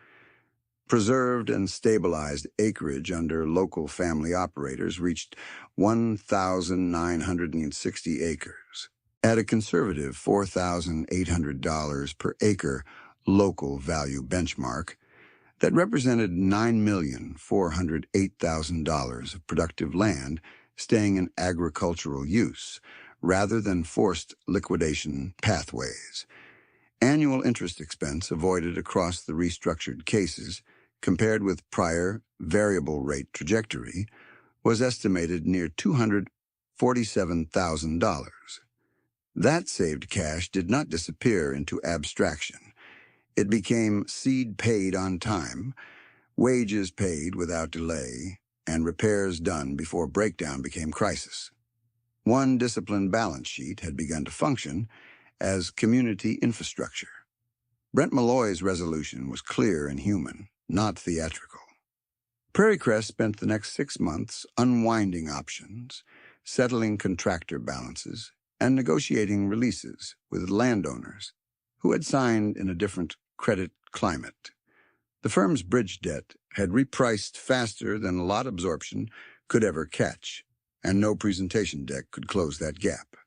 Preserved and stabilized acreage under local family operators reached 1,960 acres. At a conservative $4,800 per acre local value benchmark, that represented $9,408,000 of productive land staying in agricultural use, rather than forced liquidation pathways. Annual interest expense avoided across the restructured cases, compared with prior variable rate trajectory, was estimated near $247,000. That saved cash did not disappear into abstraction. It became seed paid on time, wages paid without delay, and repairs done before breakdown became crisis. One disciplined balance sheet had begun to function as community infrastructure. Brent Malloy's resolution was clear and human, not theatrical. Prairie Crest spent the next 6 months unwinding options, settling contractor balances, and negotiating releases with landowners who had signed in a different credit climate. The firm's bridge debt had repriced faster than lot absorption could ever catch, and no presentation deck could close that gap.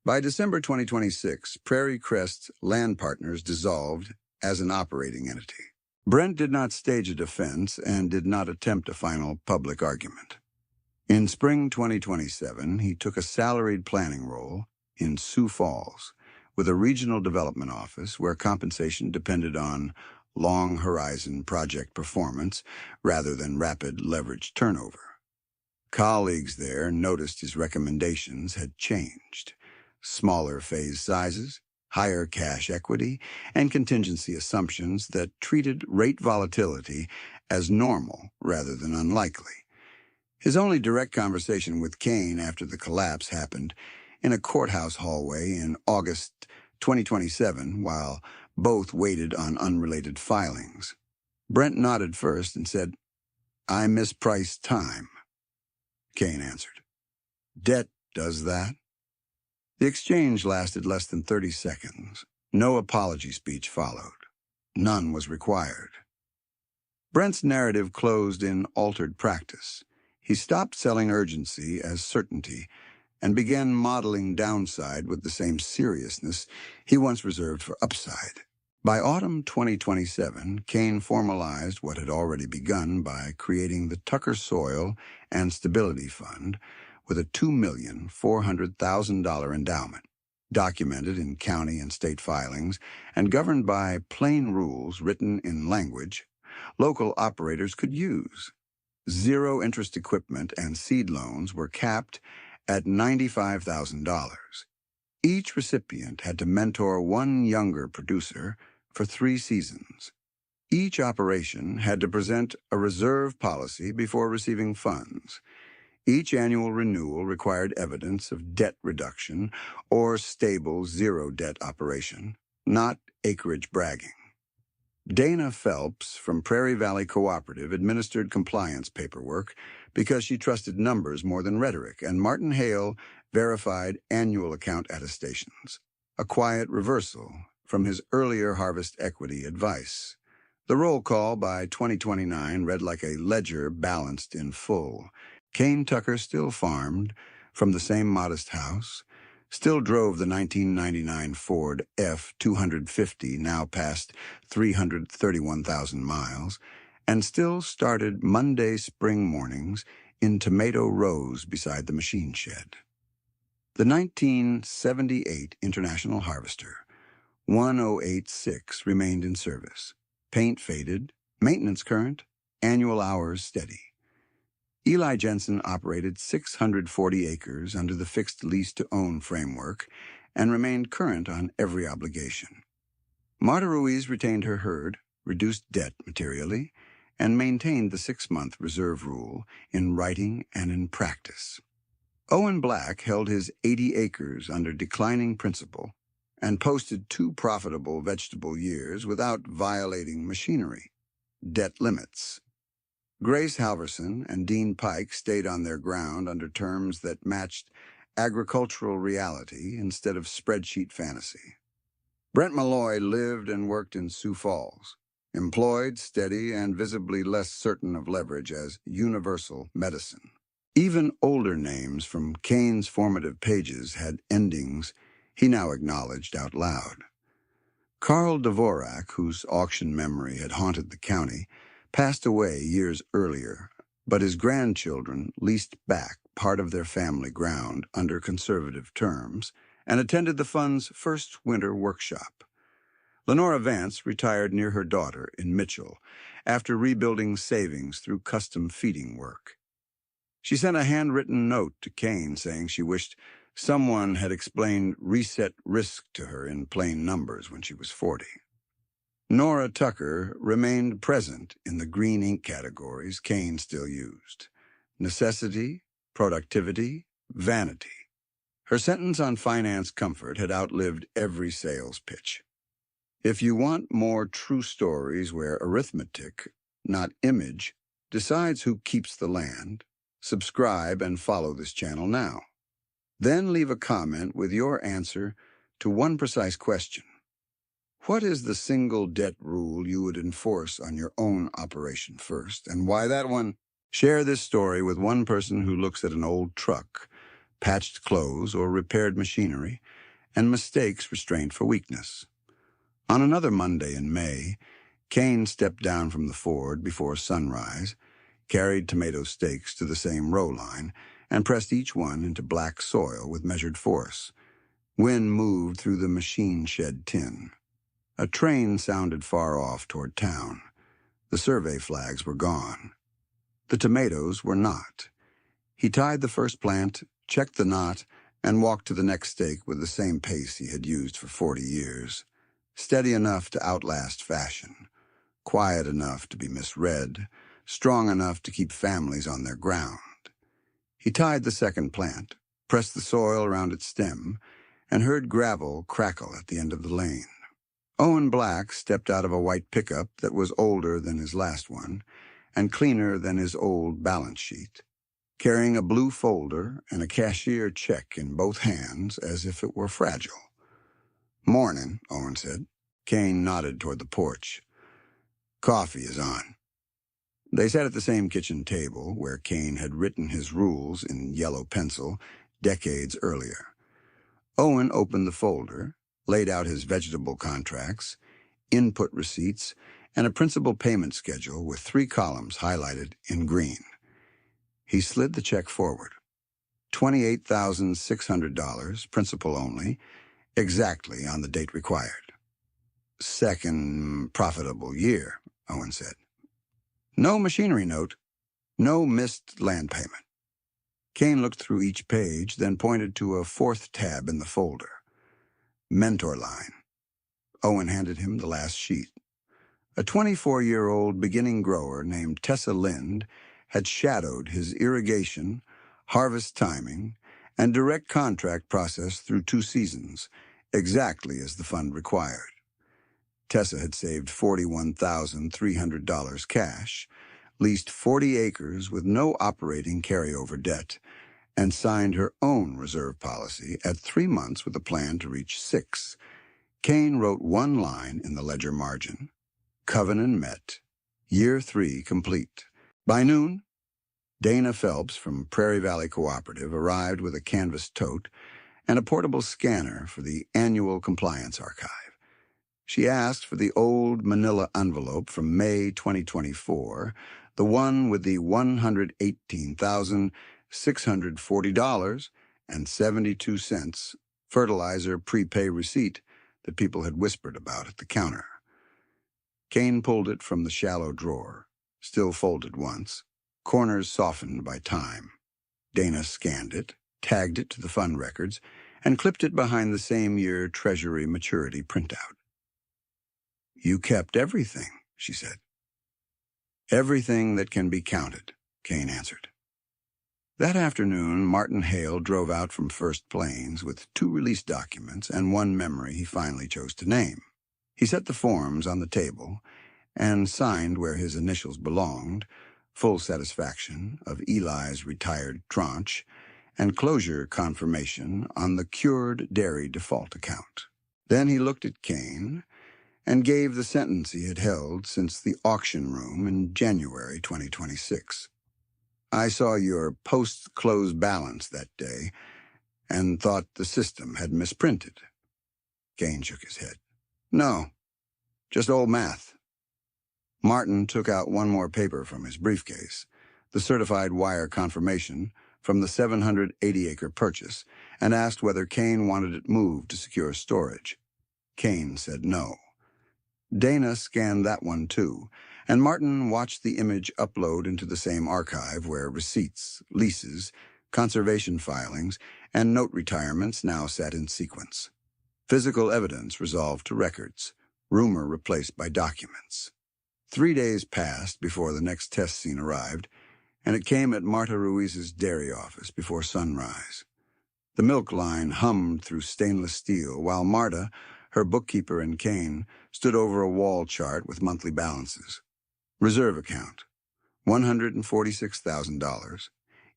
By December 2026, Prairie Crest's land partners dissolved as an operating entity. Brent did not stage a defense and did not attempt a final public argument. In spring 2027, he took a salaried planning role in Sioux Falls, with a regional development office where compensation depended on long-horizon project performance rather than rapid leverage turnover. Colleagues there noticed his recommendations had changed. Smaller phase sizes, higher cash equity, and contingency assumptions that treated rate volatility as normal rather than unlikely. His only direct conversation with Kane after the collapse happened in a courthouse hallway in August 2027 while both waited on unrelated filings. Brent nodded first and said, "I mispriced time." Kane answered, "Debt does that." The exchange lasted less than 30 seconds. No apology speech followed. None was required. Brent's narrative closed in altered practice. He stopped selling urgency as certainty and began modeling downside with the same seriousness he once reserved for upside. By autumn 2027, Kane formalized what had already begun by creating the Tucker Soil and Stability Fund with a $2,400,000 endowment, documented in county and state filings and governed by plain rules written in language local operators could use. Zero-interest equipment and seed loans were capped at $95,000. Each recipient had to mentor one younger producer for 3 seasons. Each operation had to present a reserve policy before receiving funds. Each annual renewal required evidence of debt reduction or stable zero-debt operation, not acreage bragging. Dana Phelps from Prairie Valley Cooperative administered compliance paperwork because she trusted numbers more than rhetoric, and Martin Hale verified annual account attestations, a quiet reversal from his earlier harvest equity advice. The roll call by 2029 read like a ledger balanced in full. Kane Tucker still farmed from the same modest house, still drove the 1999 Ford F-250, now past 331,000 miles, and still started Monday spring mornings in tomato rows beside the machine shed. The 1978 International Harvester, 1086, remained in service. Paint faded, maintenance current, annual hours steady. Eli Jensen operated 640 acres under the fixed lease-to-own framework and remained current on every obligation. Marta Ruiz retained her herd, reduced debt materially, and maintained the 6-month reserve rule in writing and in practice. Owen Black held his 80 acres under declining principal and posted 2 profitable vegetable years without violating machinery, debt limits. Grace Halverson and Dean Pike stayed on their ground under terms that matched agricultural reality instead of spreadsheet fantasy. Brent Malloy lived and worked in Sioux Falls, employed, steady, and visibly less certain of leverage as Universal Medicine. Even older names from Kane's formative pages had endings he now acknowledged out loud. Carl Dvorak, whose auction memory had haunted the county, passed away years earlier, but his grandchildren leased back part of their family ground under conservative terms and attended the fund's first winter workshop. Lenora Vance retired near her daughter in Mitchell after rebuilding savings through custom feeding work. She sent a handwritten note to Kane saying she wished someone had explained reset risk to her in plain numbers when she was 40. Nora Tucker remained present in the green ink categories Kane still used: necessity, productivity, vanity. Her sentence on finance comfort had outlived every sales pitch. If you want more true stories where arithmetic, not image, decides who keeps the land, subscribe and follow this channel now. Then leave a comment with your answer to one precise question. What is the single debt rule you would enforce on your own operation first, and why that one? Share this story with one person who looks at an old truck, patched clothes, or repaired machinery, and mistakes restraint for weakness. On another Monday in May, Kane stepped down from the Ford before sunrise, carried tomato stakes to the same row line, and pressed each one into black soil with measured force. Wind moved through the machine shed tin. A train sounded far off toward town. The survey flags were gone. The tomatoes were not. He tied the first plant, checked the knot, and walked to the next stake with the same pace he had used for 40 years. Steady enough to outlast fashion, quiet enough to be misread, strong enough to keep families on their ground. He tied the second plant, pressed the soil around its stem, and heard gravel crackle at the end of the lane. Owen Black stepped out of a white pickup that was older than his last one and cleaner than his old balance sheet, carrying a blue folder and a cashier check in both hands as if it were fragile. "Morning," Owen said. Kane nodded toward the porch. "Coffee is on." They sat at the same kitchen table where Kane had written his rules in yellow pencil decades earlier. Owen opened the folder, laid out his vegetable contracts, input receipts, and a principal payment schedule with 3 columns highlighted in green. He slid the check forward. $28,600, principal only, exactly on the date required. "Second profitable year," Owen said. "No machinery note, no missed land payment." Kane looked through each page, then pointed to a 4th tab in the folder. "Mentor line." Owen handed him the last sheet. A 24-year-old beginning grower named Tessa Lind had shadowed his irrigation, harvest timing, and direct contract process through 2 seasons, exactly as the fund required. Tessa had saved $41,300 cash, leased 40 acres with no operating carryover debt, and signed her own reserve policy at 3 months with a plan to reach 6. Kane wrote 1 line in the ledger margin. Covenant met. Year 3 complete. By noon, Dana Phelps from Prairie Valley Cooperative arrived with a canvas tote and a portable scanner for the annual compliance archive. She asked for the old manila envelope from May 2024, the one with the $118,640.72 fertilizer prepay receipt that people had whispered about at the counter. Kane pulled it from the shallow drawer, still folded once, corners softened by time. Dana scanned it, tagged it to the fund records, and clipped it behind the same year Treasury maturity printout. "You kept everything," she said. "Everything that can be counted," Kane answered. That afternoon, Martin Hale drove out from First Plains with 2 release documents and 1 memory he finally chose to name. He set the forms on the table and signed where his initials belonged, full satisfaction of Eli's retired tranche, and closure confirmation on the cured dairy default account. Then he looked at Kane and gave the sentence he had held since the auction room in January 2026. "I saw your post-close balance that day and thought the system had misprinted." Kane shook his head. "No, just old math." Martin took out 1 more paper from his briefcase, the certified wire confirmation from the 780-acre purchase, and asked whether Kane wanted it moved to secure storage. Kane said no. Dana scanned that one too, and Martin watched the image upload into the same archive where receipts, leases, conservation filings, and note retirements now sat in sequence. Physical evidence resolved to records, rumor replaced by documents. 3 days passed before the next test scene arrived, and it came at Marta Ruiz's dairy office before sunrise. The milk line hummed through stainless steel, while Marta, her bookkeeper, and Kane stood over a wall chart with monthly balances. Reserve account, $146,000,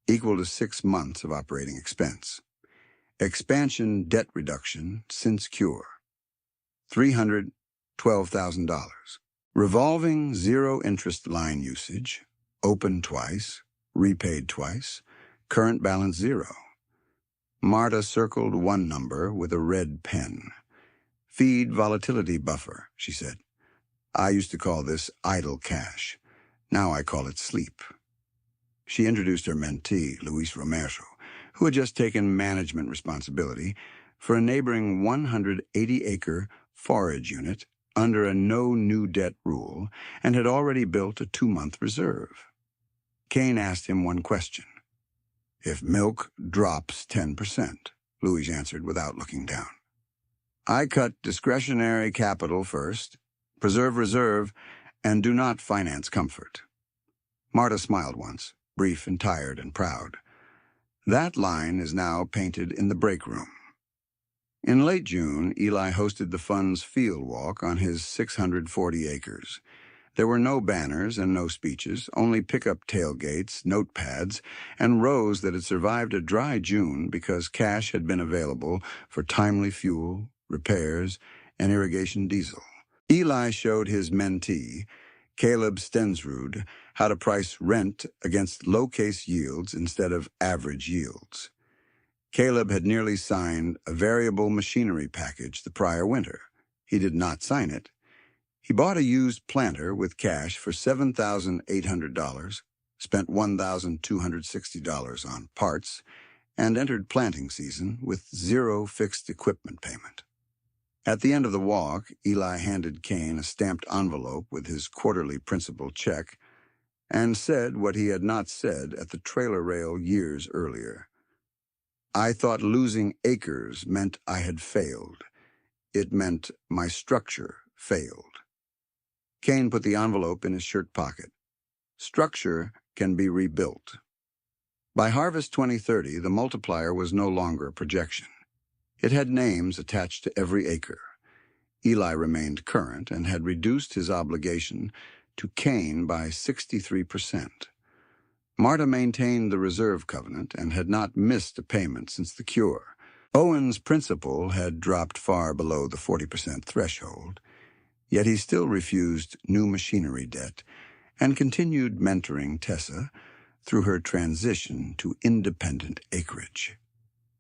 equal to 6 months of operating expense. Expansion debt reduction since cure, $312,000. Revolving zero-interest line usage, open twice, repaid twice, current balance 0. Marta circled 1 number with a red pen. "Feed volatility buffer," she said. "I used to call this idle cash. Now I call it sleep." She introduced her mentee, Luis Romero, who had just taken management responsibility for a neighboring 180-acre forage unit under a no new debt rule and had already built a 2-month reserve. Kane asked him one question. "If milk drops 10%, Louis answered without looking down. "I cut discretionary capital first, preserve reserve, and do not finance comfort." Marta smiled once, brief and tired and proud. That line is now painted in the break room. In late June, Eli hosted the fund's field walk on his 640 acres. There were no banners and no speeches, only pickup tailgates, notepads, and rows that had survived a dry June because cash had been available for timely fuel, repairs, and irrigation diesel. Eli showed his mentee, Caleb Stensrud, how to price rent against low-case yields instead of average yields. Caleb had nearly signed a variable machinery package the prior winter. He did not sign it. He bought a used planter with cash for $7,800, spent $1,260 on parts, and entered planting season with 0 fixed equipment payment. At the end of the walk, Eli handed Kane a stamped envelope with his quarterly principal check and said what he had not said at the trailer rail years earlier. "I thought losing acres meant I had failed. It meant my structure failed." Kane put the envelope in his shirt pocket. Structure can be rebuilt. By harvest 2030, the multiplier was no longer a projection. It had names attached to every acre. Eli remained current and had reduced his obligation to Kane by 63%. Marta maintained the reserve covenant and had not missed a payment since the cure. Owen's principal had dropped far below the 40% threshold, yet he still refused new machinery debt and continued mentoring Tessa through her transition to independent acreage.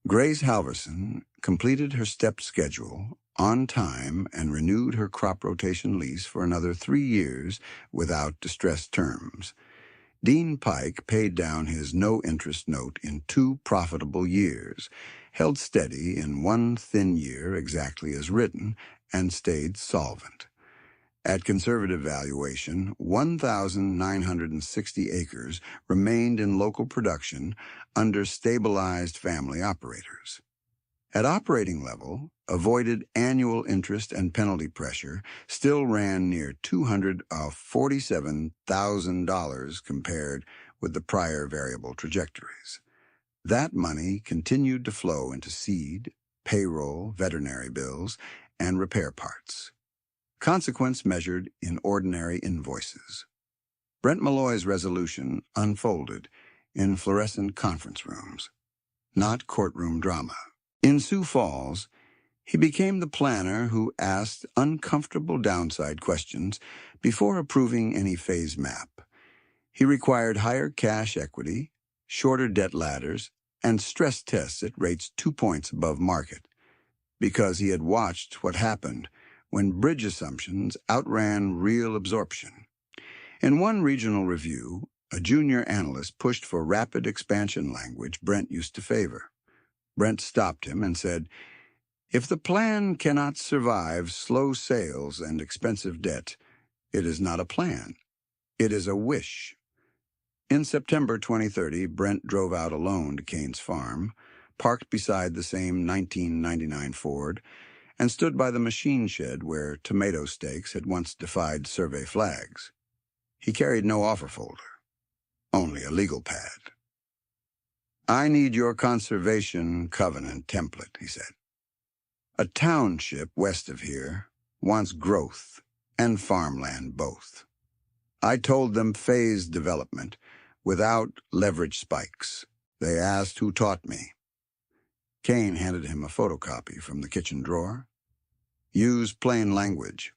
Grace Halverson completed her stepped schedule on time and renewed her crop rotation lease for another 3 years without distressed terms. Dean Pike paid down his no-interest note in 2 profitable years, held steady in 1 thin year exactly as written, and stayed solvent. At conservative valuation, 1,960 acres remained in local production under stabilized family operators. At operating level, avoided annual interest and penalty pressure still ran near $247,000 compared with the prior variable trajectories. That money continued to flow into seed, payroll, veterinary bills, and repair parts. Consequence measured in ordinary invoices. Brent Malloy's resolution unfolded in fluorescent conference rooms, not courtroom drama. In Sioux Falls, he became the planner who asked uncomfortable downside questions before approving any phase map. He required higher cash equity, shorter debt ladders, and stress tests at rates 2 points above market, because he had watched what happened when bridge assumptions outran real absorption. In one regional review, a junior analyst pushed for rapid expansion language Brent used to favor. Brent stopped him and said, "If the plan cannot survive slow sales and expensive debt, it is not a plan. It is a wish." In September 2030, Brent drove out alone to Kane's farm, parked beside the same 1999 Ford, and stood by the machine shed where tomato stakes had once defied survey flags. He carried no offer folder, only a legal pad. "I need your conservation covenant template," he said. "A township west of here wants growth and farmland both. I told them phased development without leverage spikes. They asked who taught me." Kane handed him a photocopy from the kitchen drawer. "Use plain language."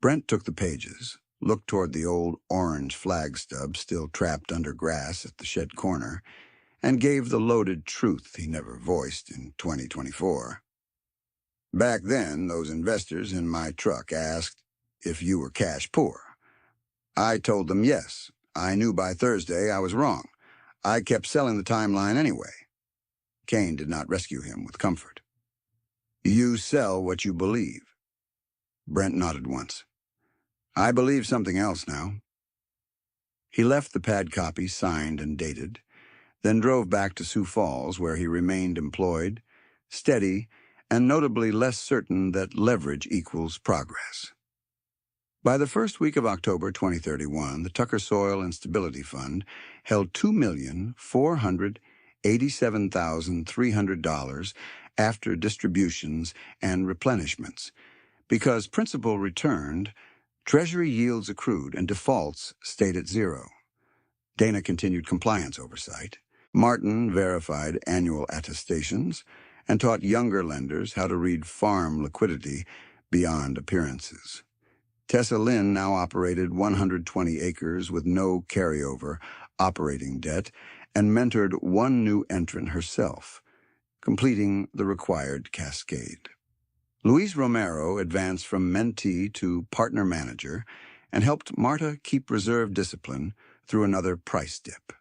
Brent took the pages, looked toward the old orange flag stub still trapped under grass at the shed corner, and gave the loaded truth he never voiced in 2024. "Back then, those investors in my truck asked if you were cash poor. I told them yes. I knew by Thursday I was wrong. I kept selling the timeline anyway." Kane did not rescue him with comfort. You sell what you believe. Brent nodded once. I believe something else now. He left the pad copy signed and dated, then drove back to Sioux Falls, where he remained employed, steady, and notably less certain that leverage equals progress. By the first week of October 2031, the Tucker Soil and Stability Fund held $2,487,300 after distributions and replenishments. Because principal returned, Treasury yields accrued, and defaults stayed at zero. Dana continued compliance oversight. Martin verified annual attestations and taught younger lenders how to read farm liquidity beyond appearances. Tessa Lynn now operated 120 acres with no carryover operating debt and mentored one new entrant herself, completing the required cascade. Luis Romero advanced from mentee to partner manager and helped Marta keep reserve discipline through another price dip.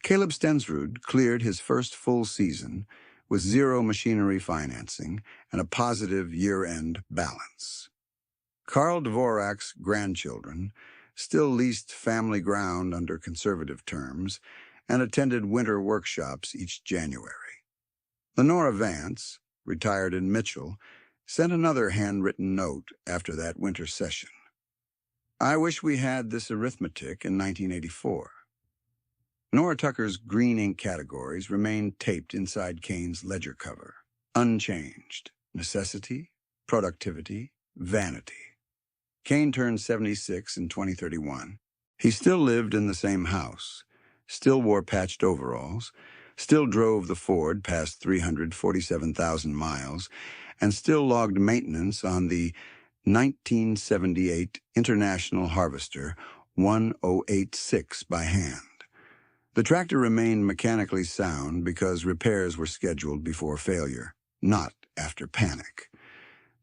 Caleb Stensrud cleared his first full season with zero machinery financing and a positive year-end balance. Karl Dvorak's grandchildren still leased family ground under conservative terms and attended winter workshops each January. Lenora Vance, retired in Mitchell, sent another handwritten note after that winter session. I wish we had this arithmetic in 1984. Nora Tucker's green ink categories remained taped inside Kane's ledger cover, unchanged: necessity, productivity, vanity. Kane turned 76 in 2031. He still lived in the same house, still wore patched overalls, still drove the Ford past 347,000 miles, and still logged maintenance on the 1978 International Harvester 1086 by hand. The tractor remained mechanically sound because repairs were scheduled before failure, not after panic.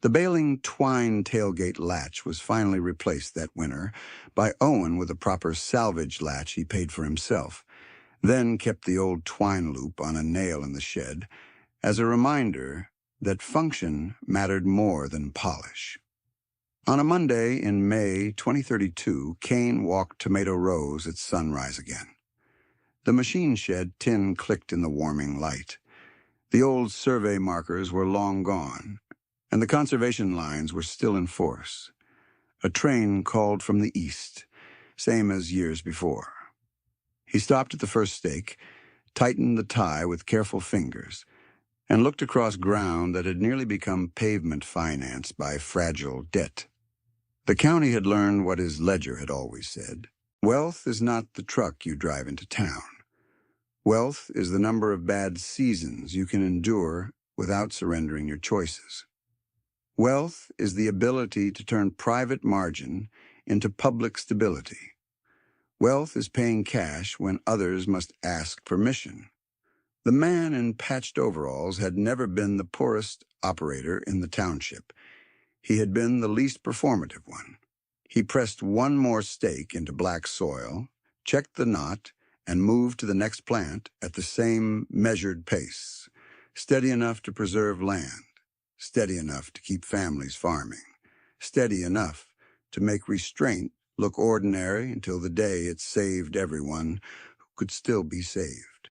The baling twine tailgate latch was finally replaced that winter by Owen with a proper salvage latch he paid for himself, then kept the old twine loop on a nail in the shed as a reminder that function mattered more than polish. On a Monday in May 2032, Kane walked Tomato Rose at sunrise again. The machine shed tin clicked in the warming light. The old survey markers were long gone, and the conservation lines were still in force. A train called from the east, same as years before. He stopped at the first stake, tightened the tie with careful fingers, and looked across ground that had nearly become pavement financed by fragile debt. The county had learned what his ledger had always said. Wealth is not the truck you drive into town. Wealth is the number of bad seasons you can endure without surrendering your choices. Wealth is the ability to turn private margin into public stability. Wealth is paying cash when others must ask permission. The man in patched overalls had never been the poorest operator in the township. He had been the least performative one. He pressed one more stake into black soil, checked the knot, and moved to the next plant at the same measured pace, steady enough to preserve land, steady enough to keep families farming, steady enough to make restraint look ordinary until the day it saved everyone who could still be saved.